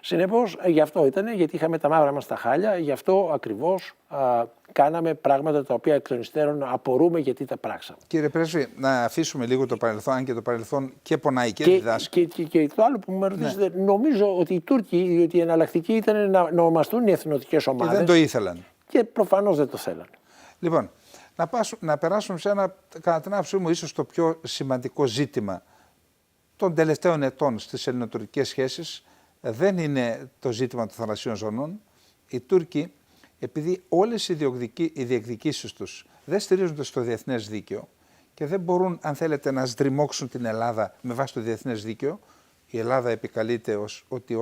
Συνεπώς, γι' αυτό ήταν, γιατί είχαμε τα μαύρα μας τα χάλια, γι' αυτό ακριβώς κάναμε πράγματα τα οποία εκ των υστέρων απορούμε γιατί τα πράξαμε. Κύριε Πρέσβη, να αφήσουμε λίγο το παρελθόν, αν και το παρελθόν και πονάει και διδάσκει. Και το άλλο που με ρωτήσετε, νομίζω ότι οι Τούρκοι, διότι η εναλλακτική ήταν να ονομαστούν οι εθνοτικές ομάδες. Και δεν το ήθελαν. Και προφανώς δεν το θέλαν. Λοιπόν, να περάσουμε σε ένα, κατά την άποψή μου, ίσως το πιο σημαντικό ζήτημα των τελευταίων ετών στις ελληνοτουρκικές σχέσεις. Δεν είναι το ζήτημα των θαλασσίων ζωνών. Οι Τούρκοι, επειδή όλες οι διεκδικήσεις τους δεν στηρίζονται στο διεθνές δίκαιο και δεν μπορούν, αν θέλετε, να σντριμώξουν την Ελλάδα με βάση το διεθνές δίκαιο, η Ελλάδα επικαλείται ότι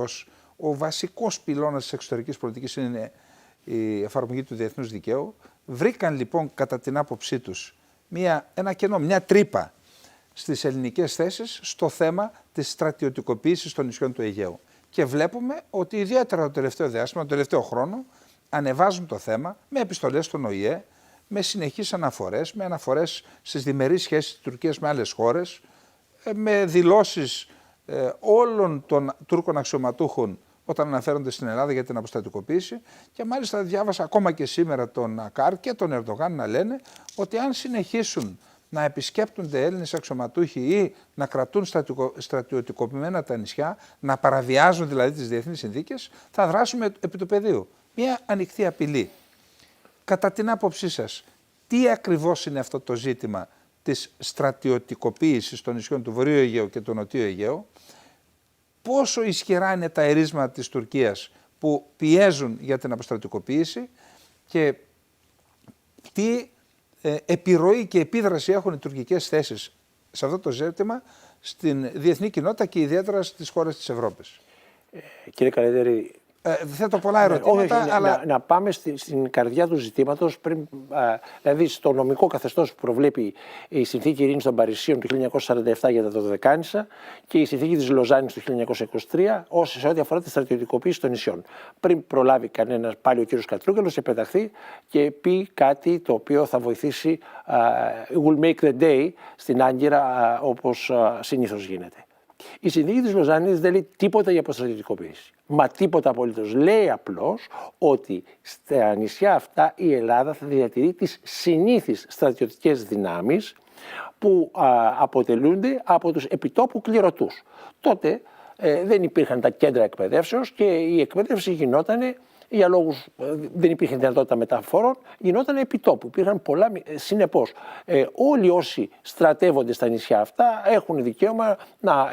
ο βασικός πυλώνας της εξωτερικής πολιτικής είναι η εφαρμογή του διεθνούς δικαίου. Βρήκαν λοιπόν, κατά την άποψή τους, ένα κενό, μια τρύπα στις ελληνικές θέσεις στο θέμα της στρατιωτικοποίησης των νησιών του Αιγαίου. Και βλέπουμε ότι ιδιαίτερα το τελευταίο διάστημα, τον τελευταίο χρόνο, ανεβάζουν το θέμα με επιστολές στον ΟΗΕ, με συνεχείς αναφορές, με αναφορές στις διμερείς σχέσεις της Τουρκίας με άλλες χώρες, με δηλώσεις όλων των Τούρκων αξιωματούχων όταν αναφέρονται στην Ελλάδα για την αποστατικοποίηση. Και μάλιστα διάβασα ακόμα και σήμερα τον Ακάρ και τον Ερντογάν να λένε ότι αν συνεχίσουν να επισκέπτονται Έλληνες αξιωματούχοι ή να κρατούν στρατιωτικοποιημένα τα νησιά, να παραβιάζουν δηλαδή τις διεθνείς συνθήκες, θα δράσουμε επί του πεδίου. Μια ανοιχτή απειλή. Κατά την άποψή σας, τι ακριβώς είναι αυτό το ζήτημα της στρατιωτικοποίησης των νησιών του Βορείου Αιγαίου και του Νοτιού Αιγαίου, πόσο ισχυρά είναι τα ερίσματα της Τουρκίας που πιέζουν για την αποστρατιωτικοποίηση και τι επιρροή και επίδραση έχουν οι τουρκικές θέσεις σε αυτό το ζήτημα στην διεθνή κοινότητα και ιδιαίτερα στις χώρες της Ευρώπης. Κύριε Καλέδερη, θέτω πολλά ερωτήματα, αλλά... Να πάμε στην καρδιά του ζητήματος, δηλαδή στο νομικό καθεστώς που προβλέπει η Συνθήκη Ειρήνης των Παρισίων του 1947 για τα Δωδεκάνησα και η Συνθήκη της Λοζάνης του 1923 σε ό,τι αφορά τη στρατιωτικοποίηση των νησιών. Πριν προλάβει κανένας, πάλι ο κύριος Κατρούγκαλος επεταχθεί και πει κάτι το οποίο θα βοηθήσει, will make the day στην Άγκυρα, όπως συνήθως γίνεται. Η Συνθήκη της Λοζάνης δεν λέει τίποτα για αποστρατιωτικοποίηση. Μα τίποτα απολύτως. Λέει απλώς ότι στα νησιά αυτά η Ελλάδα θα διατηρεί τις συνήθεις στρατιωτικές δυνάμεις που αποτελούνται από τους επιτόπου κληρωτούς. Τότε δεν υπήρχαν τα κέντρα εκπαιδεύσεως και η εκπαίδευση γινόταν για λόγους, δεν υπήρχε δυνατότητα μεταφορών, γινόταν επιτόπου. Υπήρχαν πολλά. Συνεπώς, όλοι όσοι στρατεύονται στα νησιά αυτά έχουν δικαίωμα να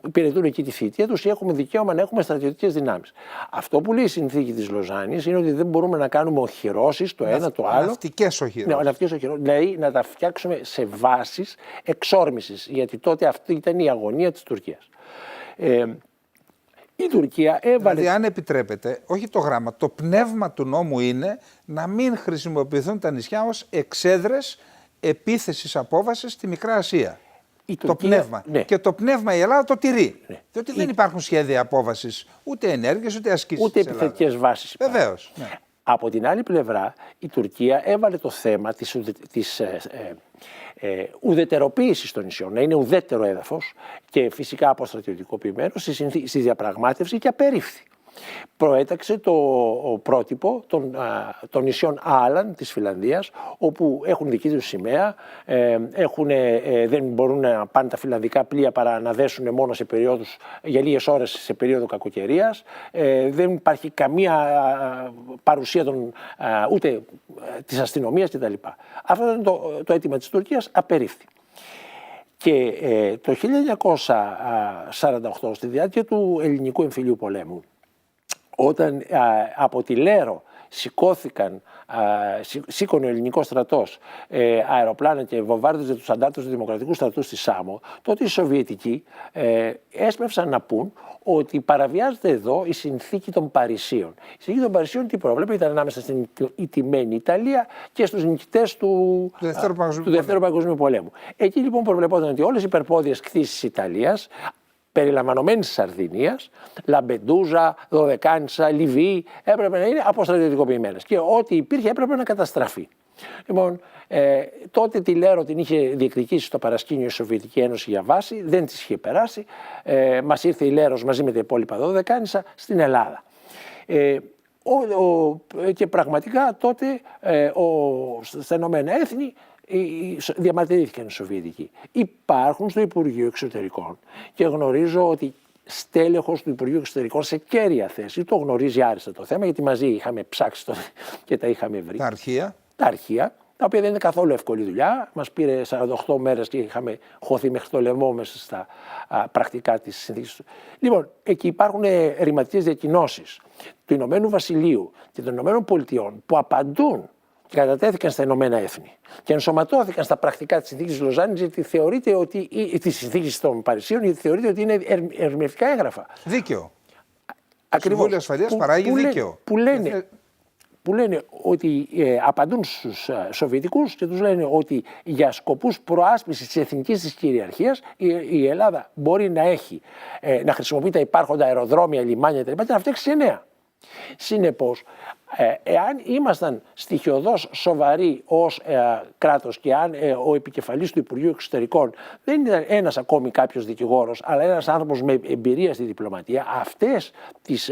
υπηρετούν εκεί τη θητεία τους ή έχουμε δικαίωμα να έχουμε στρατιωτικές δυνάμεις. Αυτό που λέει η Συνθήκη της Λοζάνης είναι ότι δεν μπορούμε να κάνουμε οχυρώσεις το ένα το άλλο. Ναυτικές οχυρώσεις. Ναι, ναυτικές οχυρώσεις. Δηλαδή να τα φτιάξουμε σε βάσεις εξόρμησης, γιατί τότε αυτή ήταν η αγωνία της Τουρκίας. Η Τουρκία έβαλε... Δηλαδή, αν επιτρέπετε, όχι το γράμμα, το πνεύμα του νόμου είναι να μην χρησιμοποιηθούν τα νησιά ως εξέδρες επίθεσης απόβασης στη Μικρά Ασία. Το πνεύμα. Ναι. Και το πνεύμα η Ελλάδα το τηρεί. Ναι. Διότι δεν υπάρχουν σχέδια απόβασης, ούτε ενέργειες, ούτε ασκήσεις. Ούτε επιθετικές βάσεις. Βεβαίως. Ναι. Από την άλλη πλευρά, η Τουρκία έβαλε το θέμα της ουδετεροποίησης των νησιών, να είναι ουδέτερο έδαφος και φυσικά αποστρατιωτικοποιημένο στη διαπραγμάτευση και απερίφθη. Προέταξε το πρότυπο των νησιών Άλαν της Φιλανδίας, όπου έχουν δική τους σημαία, δεν μπορούν να πάνε τα φιλανδικά πλοία παρά να δέσουν μόνο σε περιόδους, για λίγες ώρες σε περίοδο κακοκαιρίας. Δεν υπάρχει καμία παρουσία ούτε της αστυνομίας κτλ. Αυτό ήταν το αίτημα της Τουρκίας, απερίφθη. Και το 1948, στη διάρκεια του ελληνικού εμφυλίου πολέμου, όταν από τη Λέρο σήκωνε ο ελληνικός στρατός αεροπλάνα και βομβάρδιζε τους αντάρτες του Δημοκρατικού στρατού στη Σάμο, τότε οι Σοβιετικοί έσπευσαν να πούν ότι παραβιάζεται εδώ η συνθήκη των Παρισίων. Η συνθήκη των Παρισίων τι προβλέπει? Ήταν ανάμεσα στην ιτημένη Ιταλία και στους νικητές του Δεύτερου Παγκοσμίου Πολέμου. Εκεί λοιπόν προβλεπόταν ότι όλες οι υπερπόδιες κτήσεις της Ιταλίας, περιλαμβανομένης της Σαρδινίας, Λαμπεντούζα, Δωδεκάνησα, Λιβύη, έπρεπε να είναι αποστρατιωτικοποιημένες και ό,τι υπήρχε έπρεπε να καταστραφεί. Λοιπόν, τότε τη Λέρο την είχε διεκδικήσει στο παρασκήνιο η Σοβιετική Ένωση για βάση, δεν της είχε περάσει. Μας ήρθε η Λέρος μαζί με τα υπόλοιπα Δωδεκάνησα στην Ελλάδα. Και πραγματικά τότε στα Ηνωμένα Έθνη διαμαρτυρήθηκαν οι Σοβιετικοί. Υπάρχουν στο Υπουργείο Εξωτερικών και γνωρίζω ότι στέλεχος του Υπουργείου Εξωτερικών σε κέρια θέση, το γνωρίζει άριστα το θέμα, γιατί μαζί είχαμε ψάξει και τα είχαμε βρει. Τα αρχεία, τα οποία δεν είναι καθόλου εύκολη δουλειά. Μας πήρε 48 μέρες και είχαμε χωθεί μέχρι το λαιμό μέσα στα πρακτικά της συνθήκης. Λοιπόν, εκεί υπάρχουν ρηματικές διακοινώσεις του Ηνωμένου Βασιλείου και των Ηνωμένων Πολιτειών που απαντούν και κατατέθηκαν στα Ηνωμένα Έθνη και ενσωματώθηκαν στα πρακτικά της συνθήκης της Λοζάνης, γιατί θεωρείται ότι, της συνθήκης των Παρισίων, γιατί θεωρείται ότι είναι ερμηνευτικά έγγραφα. Δίκαιο. Ακριβώς. Συμβούλιο Ασφαλείας παράγει δίκαιο. Που λένε ότι απαντούν στους Σοβιετικούς και τους λένε ότι για σκοπούς προάσπισης της εθνικής της κυριαρχίας η Ελλάδα μπορεί να χρησιμοποιεί τα υπάρχοντα αεροδρόμια, λιμάνια κτλ. Και να φτιάξει νέα. Συνεπώς, εάν ήμασταν στοιχειωδώς σοβαροί ως κράτος και αν ο επικεφαλής του Υπουργείου Εξωτερικών δεν ήταν ένας ακόμη κάποιος δικηγόρος, αλλά ένας άνθρωπος με εμπειρία στη διπλωματία, αυτές τις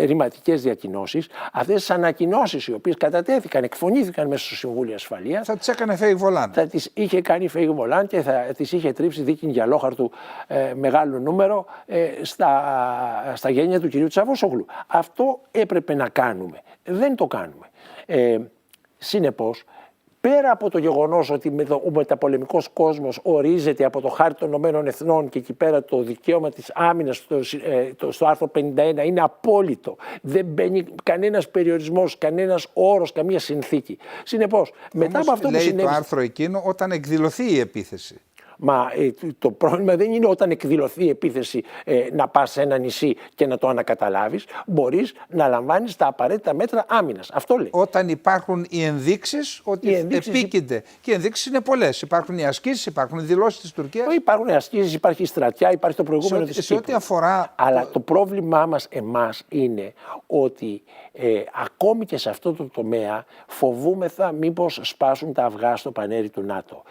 ρηματικές διακοινώσεις, αυτές τις ανακοινώσεις οι οποίες κατατέθηκαν, εκφωνήθηκαν μέσα στο Συμβούλιο Ασφαλείας, θα τις έκανε fake volant. Θα τις είχε κάνει fake volant και θα τις είχε τρίψει δίκην για λόγχαρτου μεγάλο νούμερο στα γένεια του κυρίου Τσαβούσογλου. Αυτό έπρεπε να κάνουμε. Δεν το κάνουμε. Συνεπώς, πέρα από το γεγονός ότι ο μεταπολεμικός κόσμος ορίζεται από το Χάρτη των Ηνωμένων Εθνών και εκεί πέρα το δικαίωμα της άμυνας στο άρθρο 51 είναι απόλυτο. Δεν μπαίνει κανένας περιορισμός, κανένας όρος, καμία συνθήκη. Συνεπώς, μετά από αυτό που συνέβη... λέει το άρθρο εκείνο όταν εκδηλωθεί η επίθεση. Μα το πρόβλημα δεν είναι όταν εκδηλωθεί η επίθεση να πας σε ένα νησί και να το ανακαταλάβεις. Μπορείς να λαμβάνεις τα απαραίτητα μέτρα άμυνας. Αυτό λέει. Όταν υπάρχουν οι ενδείξεις ότι επίκυνται. Και οι ενδείξεις είναι πολλές. Υπάρχουν οι ασκήσεις, υπάρχουν οι δηλώσεις της Τουρκίας. Υπάρχουν οι ασκήσεις, υπάρχει η στρατιά, υπάρχει το προηγούμενο της Κύπρου. Σε ό,τι αφορά... Αλλά το πρόβλημά μας εμάς είναι ότι ακόμη και σε αυτό το τομέα φοβούμεθα μήπως σπάσουν τα αυγά στο πανέρι του ΝΑΤΟ.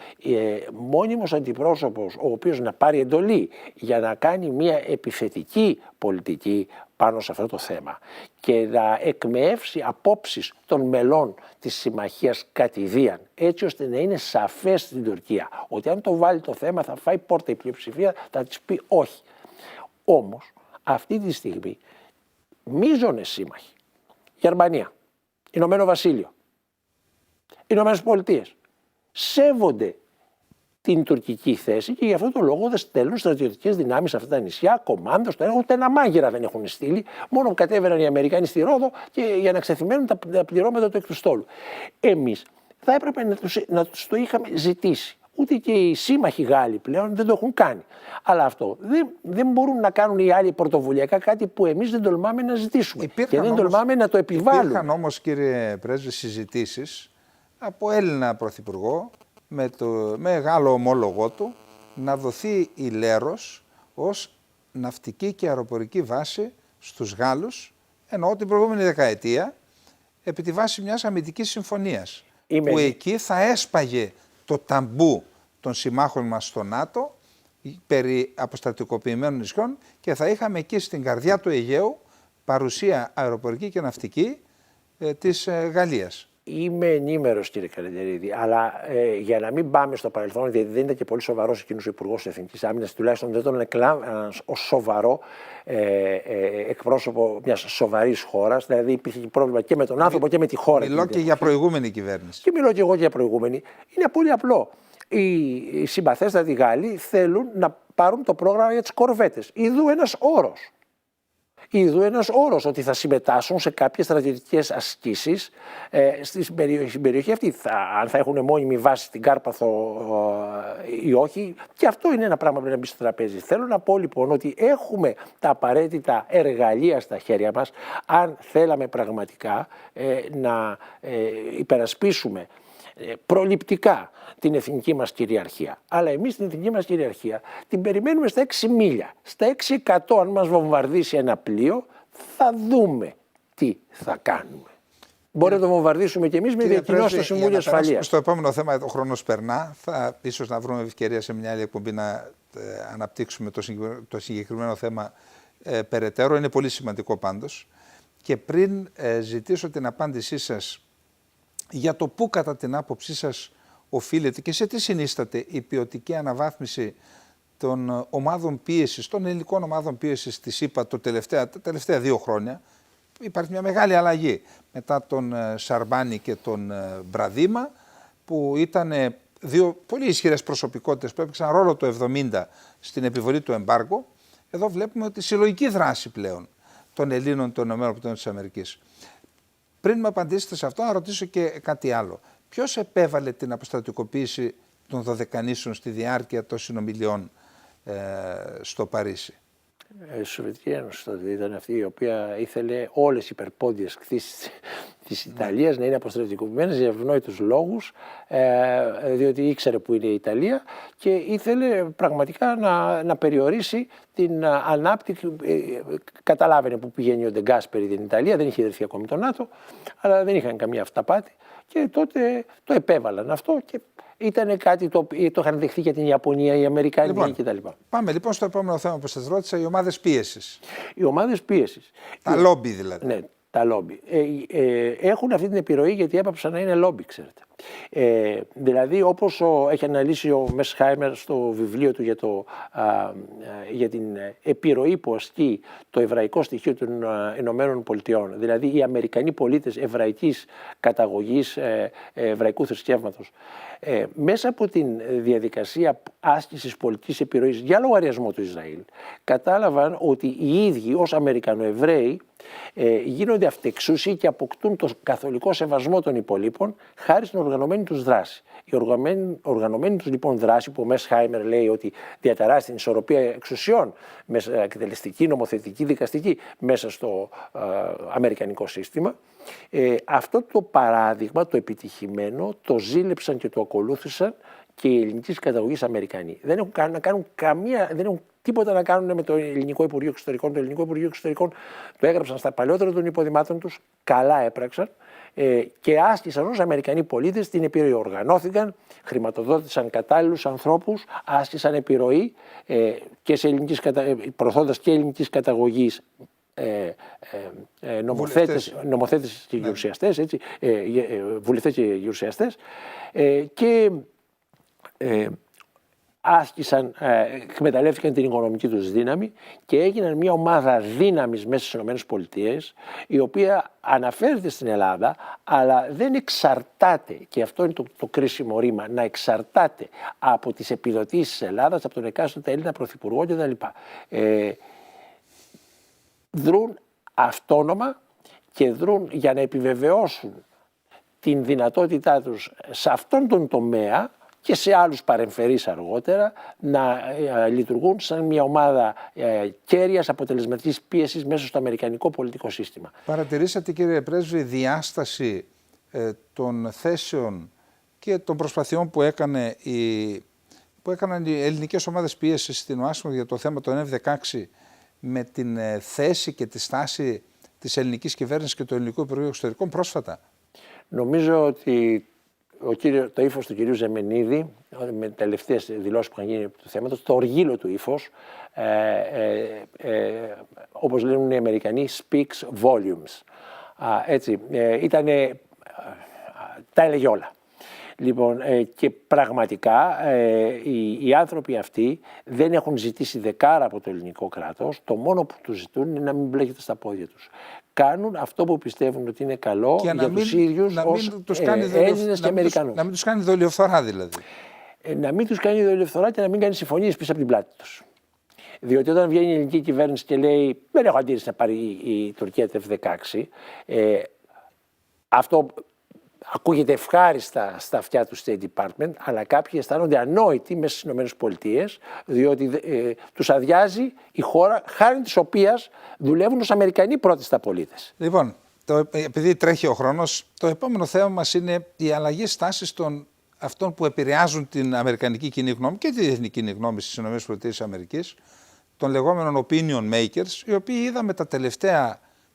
Μόνιμος αντιπρόσωπος ο οποίος να πάρει εντολή για να κάνει μια επιθετική πολιτική πάνω σε αυτό το θέμα και να εκμεεύσει απόψεις των μελών της συμμαχίας κατηδίαν, έτσι ώστε να είναι σαφές στην Τουρκία ότι αν το βάλει το θέμα θα φάει πόρτα η πλειοψηφία, θα της πει όχι. Όμως αυτή τη στιγμή μείζονες σύμμαχοι, Γερμανία, Ηνωμένο Βασίλειο, Ηνωμένες Πολιτείες, σέβονται την τουρκική θέση και γι' αυτό το λόγο δεν στέλνουν στρατιωτικές δυνάμεις σε αυτά τα νησιά, κομμάντος, ούτε ένα μάγειρα δεν έχουν στείλει. Μόνο που κατέβαιναν οι Αμερικάνοι στη Ρόδο και για να ξεθυμένουν τα πληρώματα του εκ του στόλου. Εμείς θα έπρεπε να τους το είχαμε ζητήσει. Ούτε και οι σύμμαχοι Γάλλοι πλέον δεν το έχουν κάνει. Αλλά αυτό δεν μπορούν να κάνουν οι άλλοι πρωτοβουλιακά κάτι που εμείς δεν τολμάμε να ζητήσουμε. Και δεν τολμάμε να το επιβάλλουμε. Υπήρχαν όμως, κύριε Πρέσβη, συζητήσεις από Έλληνα Πρωθυπουργό με το μεγάλο ομόλογό του να δοθεί η Λέρος ως ναυτική και αεροπορική βάση στους Γάλλους, εννοώ την προηγούμενη δεκαετία, επί τη βάση μιας αμυντικής συμφωνίας. Που εκεί θα έσπαγε το ταμπού των συμμάχων μας στο ΝΑΤΟ περί αποστρατικοποιημένων νησιών και θα είχαμε εκεί στην καρδιά του Αιγαίου παρουσία αεροπορική και ναυτική της Γαλλίας. Είμαι ενήμερος, κύριε Καλεντερίδη, αλλά για να μην πάμε στο παρελθόν, γιατί δεν ήταν και πολύ σοβαρός εκείνος ο Υπουργός της Εθνικής Άμυνας, τουλάχιστον δεν τον εκλάμβαναν ως σοβαρό εκπρόσωπο μιας σοβαρής χώρας. Δηλαδή υπήρχε πρόβλημα και με τον άνθρωπο και με τη χώρα. Μιλώ και για προηγούμενη κυβέρνηση. Και μιλώ και εγώ για προηγούμενη. Είναι πολύ απλό. Οι συμπαθέστατοι Γάλλοι θέλουν να πάρουν το πρόγραμμα για τις κορβέτες. Ιδού ένας όρος. Ιδού ένας όρος ότι θα συμμετάσχουν σε κάποιες στρατιωτικές ασκήσεις στην περιοχή αυτή. Αν θα έχουν μόνιμη βάση στην Κάρπαθο ή όχι. Και αυτό είναι ένα πράγμα που πρέπει να μπει στο τραπέζι. Θέλω να πω λοιπόν ότι έχουμε τα απαραίτητα εργαλεία στα χέρια μας αν θέλαμε πραγματικά να υπερασπίσουμε προληπτικά την εθνική μας κυριαρχία. Αλλά εμείς την εθνική μας κυριαρχία την περιμένουμε στα 6 μίλια. Στα 6% αν μας βομβαρδίσει ένα πλοίο θα δούμε τι θα κάνουμε. Μπορεί να το βομβαρδίσουμε κι εμείς με διακοινώσεις στο Συμβούλιο Ασφαλείας. Στο επόμενο θέμα ο χρόνος περνά. Θα ίσως να βρούμε ευκαιρία σε μια άλλη εκπομπή να αναπτύξουμε το συγκεκριμένο θέμα περαιτέρω. Είναι πολύ σημαντικό πάντως. Και πριν ζητήσω την απάντησή σας για το πού κατά την άποψή σας οφείλεται και σε τι συνίσταται η ποιοτική αναβάθμιση των ομάδων πίεσης, των ελληνικών ομάδων πίεσης της ΗΠΑ τα τελευταία 2 χρόνια. Υπάρχει μια μεγάλη αλλαγή μετά τον Σαρμπάνη και τον Μπραδίμα, που ήταν 2 πολύ ισχυρές προσωπικότητες που έπαιξαν ρόλο το 1970 στην επιβολή του εμπάργου. Εδώ βλέπουμε ότι συλλογική δράση πλέον των Ελλήνων των ΗΠΑ. Πριν με απαντήσετε σε αυτό, να ρωτήσω και κάτι άλλο. Ποιος επέβαλε την αποστρατικοποίηση των Δωδεκανήσων στη διάρκεια των συνομιλιών στο Παρίσι? Η Σοβιετική Ένωση τότε ήταν αυτή η οποία ήθελε όλες οι υπερπόντιες κτήσεις της Ιταλίας να είναι αποστρατικοποιημένες για ευνόητους λόγους, διότι ήξερε που είναι η Ιταλία και ήθελε πραγματικά να περιορίσει την ανάπτυξη. Καταλάβαινε που πηγαίνει ο Ντεγκάσπερι την Ιταλία, δεν είχε ιδρυθεί ακόμη το ΝΑΤΟ, αλλά δεν είχαν καμία αυταπάτη και τότε το επέβαλαν αυτό και ήταν κάτι το είχαν δεχθεί για την Ιαπωνία, οι Αμερικανοί κτλ. Πάμε λοιπόν στο επόμενο θέμα που σας ρώτησα, οι ομάδες πίεσης. Οι ομάδες πίεσης. Τα λόμπι δηλαδή. Ναι, τα λόμπι. Έχουν αυτή την επιρροή γιατί έπαψαν να είναι λόμπι, ξέρετε. Δηλαδή όπως έχει αναλύσει ο Μεσχάιμερ στο βιβλίο του για την επιρροή που ασκεί το εβραϊκό στοιχείο των Ηνωμένων Πολιτειών, δηλαδή οι Αμερικανοί πολίτες εβραϊκής καταγωγής, εβραϊκού θρησκεύματος, μέσα από την διαδικασία άσκησης πολιτικής επιρροής για λογαριασμό του Ισραήλ, κατάλαβαν ότι οι ίδιοι ως Αμερικανοεβραίοι γίνονται αυτεξούσιοι και αποκτούν το καθολικό σεβασμό των υπολείπων χάρη στην οργανωμένη τους δράση. Η οργανωμένη τους λοιπόν δράση, που ο Μεσχάιμερ λέει ότι διαταράσσει την ισορροπία εξουσιών, εκτελεστική, νομοθετική, δικαστική, μέσα στο αμερικανικό σύστημα, αυτό το παράδειγμα, το επιτυχημένο, το ζήλεψαν και το ακολούθησαν και οι ελληνικής καταγωγής Αμερικανοί. Δεν έχουν τίποτα να κάνουν με το Ελληνικό Υπουργείο Εξωτερικών. Το Ελληνικό Υπουργείο Εξωτερικών το έγραψαν στα παλαιότερα των υποδημάτων τους, καλά έπραξαν και άσκησαν ως Αμερικανοί πολίτες την επιρροή. Οργανώθηκαν, χρηματοδότησαν κατάλληλους ανθρώπους, άσκησαν επιρροή και προωθώντας και ελληνικής καταγωγής νομοθέτες και γερουσιαστές, βουλευτές και γερουσιαστές, και άσκησαν, εκμεταλλεύτηκαν την οικονομική τους δύναμη και έγιναν μια ομάδα δύναμης μέσα στις ΗΠΑ, η οποία αναφέρεται στην Ελλάδα, αλλά δεν εξαρτάται, και αυτό είναι το κρίσιμο ρήμα, να εξαρτάται από τις επιδοτήσεις της Ελλάδας, από τον εκάστοτε Έλληνα πρωθυπουργό κτλ. Δρούν αυτόνομα και δρούν για να επιβεβαιώσουν την δυνατότητά τους σε αυτόν τον τομέα και σε άλλους παρεμφερείς αργότερα να λειτουργούν σαν μια ομάδα κέρυας αποτελεσματικής πίεσης μέσα στο αμερικανικό πολιτικό σύστημα. Παρατηρήσατε, κύριε Πρέσβη, διάσταση των θέσεων και των προσπαθειών που έκαναν οι ελληνικές ομάδες πίεσης στην Ουάσιγκτον για το θέμα των F-16 με την θέση και τη στάση της ελληνικής κυβέρνησης και του Ελληνικού Υπουργείου Εξωτερικών πρόσφατα? Νομίζω ότι το ύφος του κυρίου Ζεμενίδη, με τελευταίες δηλώσεις που είχαν γίνει του θέματος, το οργήλο του ύφος, όπως λένε οι Αμερικανοί, speaks volumes. Έτσι, τα έλεγε όλα. Λοιπόν, και πραγματικά οι άνθρωποι αυτοί δεν έχουν ζητήσει δεκάρα από το ελληνικό κράτος. Το μόνο που τους ζητούν είναι να μην μπλέκεται στα πόδια τους. Κάνουν αυτό που πιστεύουν ότι είναι καλό για τους ίδιους ως Έλληνες και Αμερικανούς. Να μην τους κάνει δολιοφθορά δηλαδή. Να μην τους κάνει δολιοφθορά και να μην κάνει συμφωνίες πίσω από την πλάτη τους. Διότι όταν βγαίνει η ελληνική κυβέρνηση και λέει δεν έχω αντίρρηση να πάρει η Τουρκία το F-16, αυτό ακούγεται ευχάριστα στα αυτιά του State Department, αλλά κάποιοι αισθάνονται ανόητοι μέσα στις ΗΠΑ, διότι τους αδειάζει η χώρα χάρη της οποίας δουλεύουν ως Αμερικανοί πρώτοι στα πολίτες. Λοιπόν, επειδή τρέχει ο χρόνος, το επόμενο θέμα μας είναι η αλλαγή στάσης των αυτών που επηρεάζουν την αμερικανική κοινή γνώμη και τη διεθνή κοινή γνώμη στις ΗΠΑ, των λεγόμενων opinion makers, οι οποίοι είδαμε τους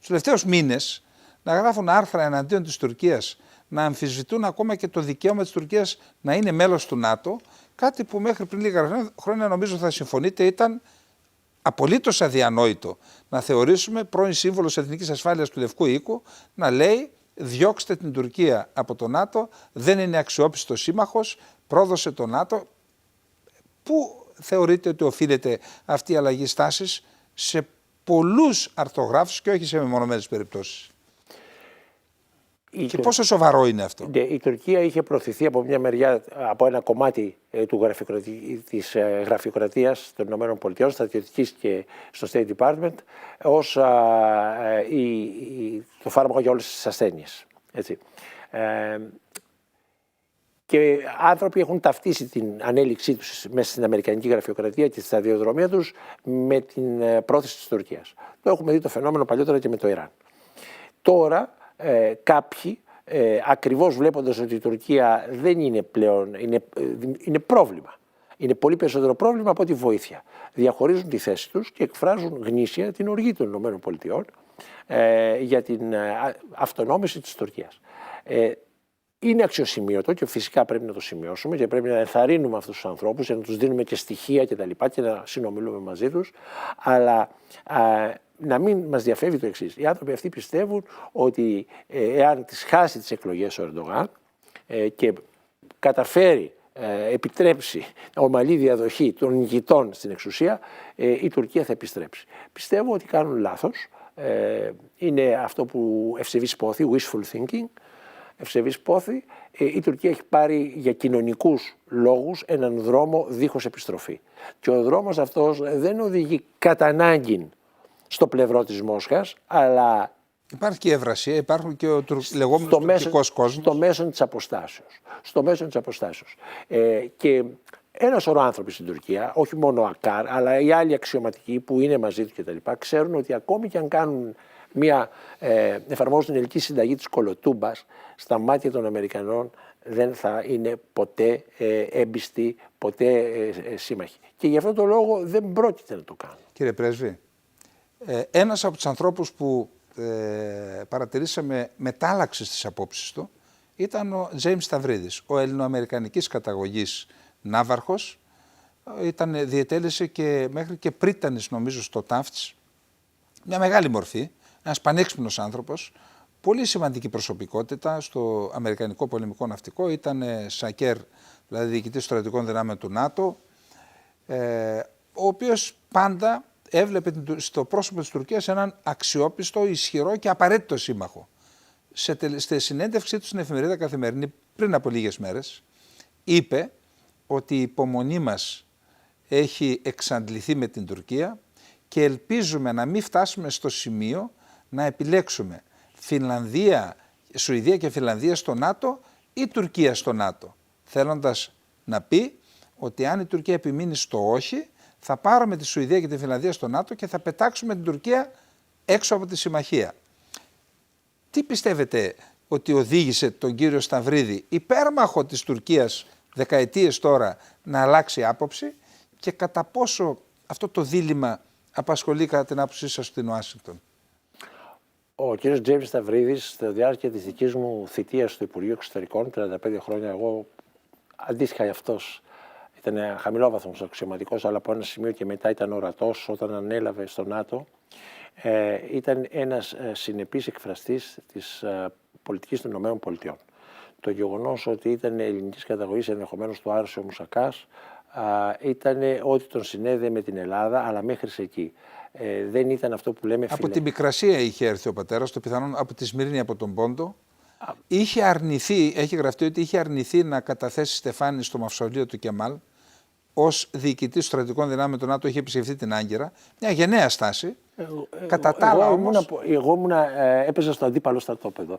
τελευταίους μήνες να γράφουν άρθρα εναντίον της Τουρκίας, να αμφισβητούν ακόμα και το δικαίωμα της Τουρκίας να είναι μέλος του ΝΑΤΟ, κάτι που μέχρι πριν λίγα χρόνια νομίζω θα συμφωνείτε ήταν απολύτως αδιανόητο να θεωρήσουμε πρώην σύμβολος εθνικής ασφάλειας του Λευκού Οίκου να λέει διώξτε την Τουρκία από το ΝΑΤΟ, δεν είναι αξιόπιστος σύμμαχος, πρόδωσε το ΝΑΤΟ. Πού θεωρείτε ότι οφείλεται αυτή η αλλαγή στάσης? Σε πολλούς αρθρογράφους και όχι σε μεμονωμένες περιπτώσεις. Και πόσο σοβαρό είναι αυτό? Η Τουρκία είχε προωθηθεί από μια μεριά, από ένα κομμάτι της γραφειοκρατίας των ΗΠΑ, στρατιωτικής και στο State Department, ως το φάρμακο για όλες τις ασθένειες. Έτσι. Και άνθρωποι έχουν ταυτίσει την ανέλυξή τους μέσα στην αμερικανική γραφειοκρατία και στη σταδιοδρομία τους με την πρόθεση της Τουρκίας. Το έχουμε δει το φαινόμενο παλιότερα και με το Ιράν. Τώρα κάποιοι, ακριβώς βλέποντας ότι η Τουρκία δεν είναι πλέον, είναι πρόβλημα. Είναι πολύ περισσότερο πρόβλημα από τη βοήθεια. Διαχωρίζουν τη θέση τους και εκφράζουν γνήσια την οργή των ΗΠΑ για την αυτονόμηση της Τουρκίας. Είναι αξιοσημείωτο και φυσικά πρέπει να το σημειώσουμε και πρέπει να ενθαρρύνουμε αυτούς τους ανθρώπους και να τους δίνουμε και στοιχεία και τα λοιπά και να συνομιλούμε μαζί τους, αλλά να μην μας διαφεύγει το εξής. Οι άνθρωποι αυτοί πιστεύουν ότι εάν τις χάσει τις εκλογές ο Ερντογάν και καταφέρει, επιτρέψει ομαλή διαδοχή των ηγητών στην εξουσία, η Τουρκία θα επιστρέψει. Πιστεύω ότι κάνουν λάθος. Είναι αυτό που ευσεβής πόθη, wishful thinking. Ευσεβής πόθη. Η Τουρκία έχει πάρει για κοινωνικούς λόγους έναν δρόμο δίχως επιστροφή. Και ο δρόμος αυτός δεν οδηγεί κατά ανάγκη στο πλευρό της Μόσχας, αλλά υπάρχει και η Ευρασία, υπάρχουν και ο λεγόμενος τουρκικός κόσμος. Στο μέσον της αποστάσεως. Και ένα σωρό άνθρωποι στην Τουρκία, όχι μόνο ο Ακάρ, αλλά οι άλλοι αξιωματικοί που είναι μαζί του κτλ., ξέρουν ότι ακόμη και αν κάνουν εφαρμόζουν την ελληνική συνταγή της κολοτούμπας, στα μάτια των Αμερικανών δεν θα είναι ποτέ έμπιστοι, ποτέ σύμμαχοι. Και γι' αυτό το λόγο δεν πρόκειται να το κάνουν. Κύριε Πρέσβη, ένας από τους ανθρώπους που παρατηρήσαμε μετάλλαξη στις απόψεις του ήταν ο Τζέιμς Σταυρίδης, ο ελληνοαμερικανικής καταγωγής ναύαρχος. Διετέλεσε και μέχρι και πρίτανης νομίζω στο Ταύτς, μια μεγάλη μορφή, ένας πανέξυπνος άνθρωπος, πολύ σημαντική προσωπικότητα στο Αμερικανικό πολεμικό ναυτικό, ήταν σακέρ, δηλαδή διοικητής στρατιωτικών δυνάμεων του ΝΑΤΟ, ο οποίος πάντα έβλεπε στο πρόσωπο της Τουρκίας έναν αξιόπιστο, ισχυρό και απαραίτητο σύμμαχο. Στη συνέντευξή του στην εφημερίδα Καθημερινή πριν από λίγες μέρες, είπε ότι η υπομονή μας έχει εξαντληθεί με την Τουρκία και ελπίζουμε να μην φτάσουμε στο σημείο να επιλέξουμε Σουηδία και Φινλανδία στο ΝΑΤΟ ή Τουρκία στο ΝΑΤΟ. Θέλοντας να πει ότι αν η Τουρκία επιμείνει στο όχι, θα πάρουμε τη Σουηδία και τη Φινλανδία στο ΝΑΤΟ και θα πετάξουμε την Τουρκία έξω από τη συμμαχία. Τι πιστεύετε ότι οδήγησε τον κύριο Σταυρίδη, υπέρμαχο της Τουρκίας δεκαετίες τώρα, να αλλάξει άποψη και κατά πόσο αυτό το δίλημμα απασχολεί κατά την άποψή σας στην Ουάσιγκτον? Ο κύριος Τζέιμς Σταυρίδης, στη διάρκεια της δικής μου θητείας στο Υπουργείο Εξωτερικών, 35 χρόνια, εγώ αντίστοιχα γι' αυτός ήταν χαμηλόβαθμος αξιωματικός, αλλά από ένα σημείο και μετά ήταν ορατός όταν ανέλαβε στο ΝΑΤΟ. Ήταν ένας συνεπής εκφραστής της πολιτικής των ΗΠΑ. Το γεγονός ότι ήταν ελληνικής καταγωγής, ενδεχομένως του άρεσε ο Μουσακάς, ήταν ό,τι τον συνέδεε με την Ελλάδα, αλλά μέχρι εκεί. Δεν ήταν αυτό που λέμε Από την Μικρασία είχε έρθει ο πατέρας, το πιθανόν από τη Σμύρνη, από τον Πόντο. Είχε αρνηθεί, έχει γραφτεί ότι είχε αρνηθεί να καταθέσει στεφάνι στο μαυσολείο του Κεμάλ. Ως διοικητής στρατιωτικών δυνάμεων του ΝΑΤΟ είχε επισκεφθεί την Άγκυρα. Μια γενναία στάση. Κατά τα άλλα όμως... Εγώ έπαιζα στο αντίπαλο στρατόπεδο.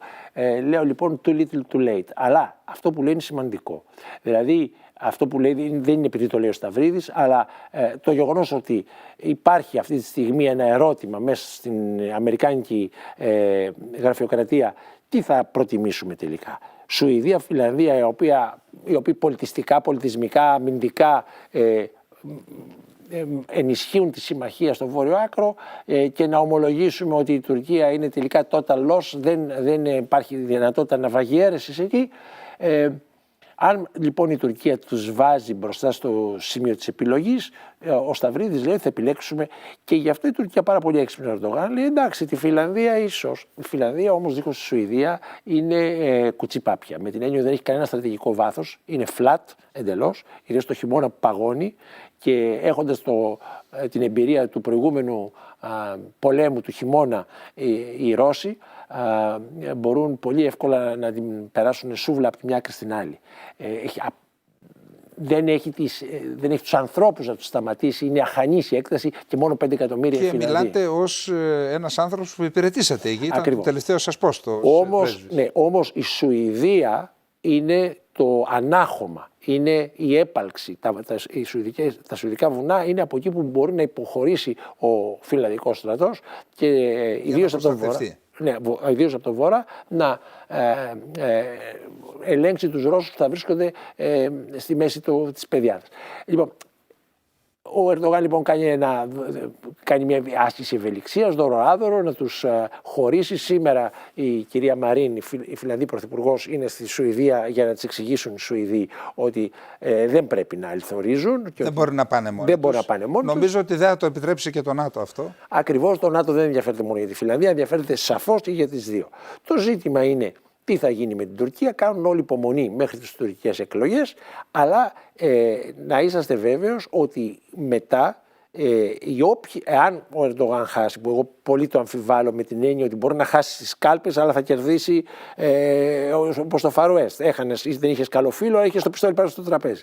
Λέω λοιπόν too little too late. Αλλά αυτό που λέει είναι σημαντικό. Δηλαδή αυτό που λέει δεν είναι επειδή το λέει ο Σταυρίδης, αλλά το γεγονός ότι υπάρχει αυτή τη στιγμή ένα ερώτημα μέσα στην αμερικάνικη γραφειοκρατία, τι θα προτιμήσουμε τελικά. Σουηδία, Φιλανδία, οι οποίοι πολιτιστικά, πολιτισμικά, αμυντικά ενισχύουν τη συμμαχία στο βόρειο άκρο, και να ομολογήσουμε ότι η Τουρκία είναι τελικά total loss, δεν υπάρχει δυνατότητα ναυαγιέρεσης εκεί. Αν λοιπόν η Τουρκία τους βάζει μπροστά στο σημείο της επιλογής, ο Σταυρίδης λέει θα επιλέξουμε, και γι' αυτό η Τουρκία πάρα πολύ έξυπνη ο Ερντογάν λέει εντάξει, τη Φιλανδία ίσως. Η Φιλανδία όμως δίχως τη Σουηδία είναι κουτσιπάπια. Με την έννοια ότι δεν έχει κανένα στρατηγικό βάθος, είναι flat εντελώς, είναι στο χειμώνα που παγώνει, και έχοντας την εμπειρία του προηγούμενου πολέμου του χειμώνα οι Ρώσοι, μπορούν πολύ εύκολα να την περάσουν σούβλα από τη μια άκρη στην άλλη. Δεν έχει τους ανθρώπους να τους σταματήσει, είναι αχανής η έκταση και μόνο 5 εκατομμύρια Και Φιλανδοί. μιλάτε ως ένας άνθρωπος που υπηρετήσατε εκεί, ήταν το τελευταίο σας πόστο. Όμως η Σουηδία είναι το ανάχωμα, είναι η έπαλξη. Τα σουηδικά βουνά είναι από εκεί που μπορεί να υποχωρήσει ο φιλανδικός στρατός, και ιδίως από τον βορρά. Ναι, ιδίως από τον Βόρα, να ελέγξει τους Ρώσους που θα βρίσκονται στη μέση της πεδιάδας. Λοιπόν, ο Ερντογάν λοιπόν κάνει μια άσκηση ευελιξίας, δώρο-άδωρο, να τους χωρίσει. Σήμερα η κυρία Μαρίν, η Φιλανδή Πρωθυπουργός, είναι στη Σουηδία για να τις εξηγήσουν οι Σουηδοί ότι δεν πρέπει να αληθορίζουν. Δεν μπορεί να πάνε μόνοι τους. Νομίζω ότι δεν θα το επιτρέψει και το ΝΑΤΟ αυτό. Ακριβώς, το ΝΑΤΟ δεν ενδιαφέρεται μόνο για τη Φιλανδία, ενδιαφέρεται σαφώς και για τις δύο. Το ζήτημα είναι τι θα γίνει με την Τουρκία. Κάνουν όλη υπομονή μέχρι τις τουρκικές εκλογές, αλλά να είσαστε βέβαιος ότι μετά, εάν ο Ερντογάν χάσει, που εγώ πολύ το αμφιβάλλω με την έννοια ότι μπορεί να χάσει τις κάλπες, αλλά θα κερδίσει όπως το Far West. Έχανες, δεν είχες καλό φίλο, είχες το πιστόλι πάνω στο τραπέζι.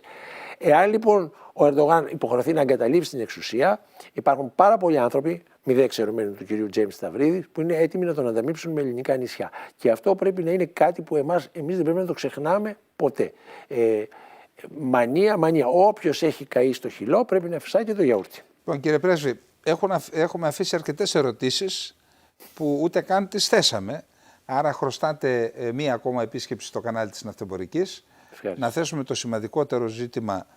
Εάν λοιπόν ο Ερντογάν υποχρεωθεί να εγκαταλείψει την εξουσία, υπάρχουν πάρα πολλοί άνθρωποι, μη δε εξαιρουμένου του κυρίου Τζέιμς Σταυρίδη, που είναι έτοιμοι να τον ανταμείψουν με ελληνικά νησιά. Και αυτό πρέπει να είναι κάτι που εμείς δεν πρέπει να το ξεχνάμε ποτέ. Μανία. Όποιος έχει καεί στο χυλό πρέπει να φυσάει και το γιαούρτι. Λοιπόν, κύριε Πρέσβη, έχουμε αφήσει αρκετές ερωτήσεις που ούτε καν τις θέσαμε. Άρα χρωστάτε μία ακόμα επίσκεψη στο κανάλι της Ναυτεμπορικής. Να θέσουμε το σημαντικότερο ζήτημα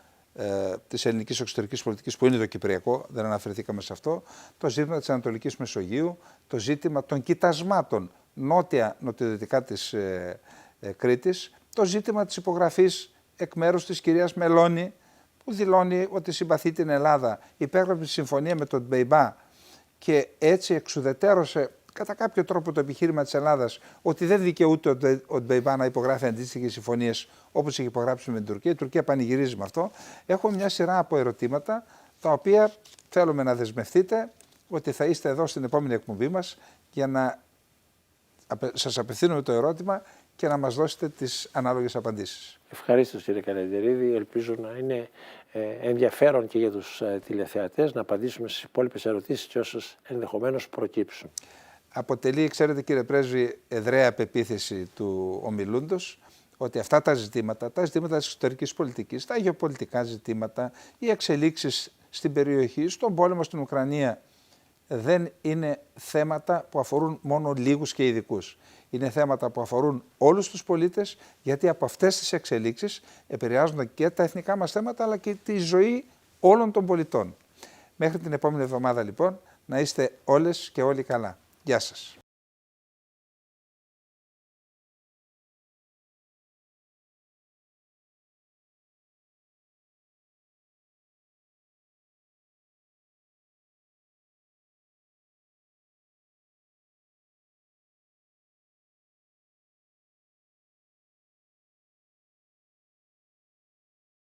της ελληνικής εξωτερικής πολιτικής, που είναι το κυπριακό, δεν αναφερθήκαμε σε αυτό, το ζήτημα της Ανατολικής Μεσογείου, το ζήτημα των κοιτασμάτων νοτιοδυτικά της Κρήτης, το ζήτημα της υπογραφής εκ μέρους της κυρίας Μελώνη, που δηλώνει ότι συμπαθεί την Ελλάδα, υπέγραψε τη συμφωνία με τον Μπεϊμπά και έτσι εξουδετέρωσε κατά κάποιο τρόπο το επιχείρημα της Ελλάδας ότι δεν δικαιούται ο Μπεϊμπά να υπογράφει αντίστοιχες συμφωνίες όπως έχει υπογράψει με την Τουρκία. Η Τουρκία πανηγυρίζει με αυτό. Έχω μια σειρά από ερωτήματα, τα οποία θέλουμε να δεσμευτείτε ότι θα είστε εδώ στην επόμενη εκπομπή μας για να σας απευθύνουμε το ερώτημα και να μας δώσετε τις ανάλογες απαντήσεις. Ευχαριστώ κύριε Καλεντερίδη. Ελπίζω να είναι ενδιαφέρον και για τους τηλεθεατές να απαντήσουμε στις υπόλοιπες ερωτήσεις και όσες ενδεχομένως προκύψουν. Αποτελεί, ξέρετε κύριε Πρέσβη, εδραία πεποίθηση του ομιλούντος ότι αυτά τα ζητήματα της εξωτερικής πολιτικής, τα γεωπολιτικά ζητήματα, οι εξελίξεις στην περιοχή, στον πόλεμο στην Ουκρανία, δεν είναι θέματα που αφορούν μόνο λίγους και ειδικούς. Είναι θέματα που αφορούν όλους τους πολίτες, γιατί από αυτές τις εξελίξεις επηρεάζονται και τα εθνικά μας θέματα, αλλά και τη ζωή όλων των πολιτών. Μέχρι την επόμενη εβδομάδα λοιπόν, να είστε όλες και όλοι καλά. Γεια σας.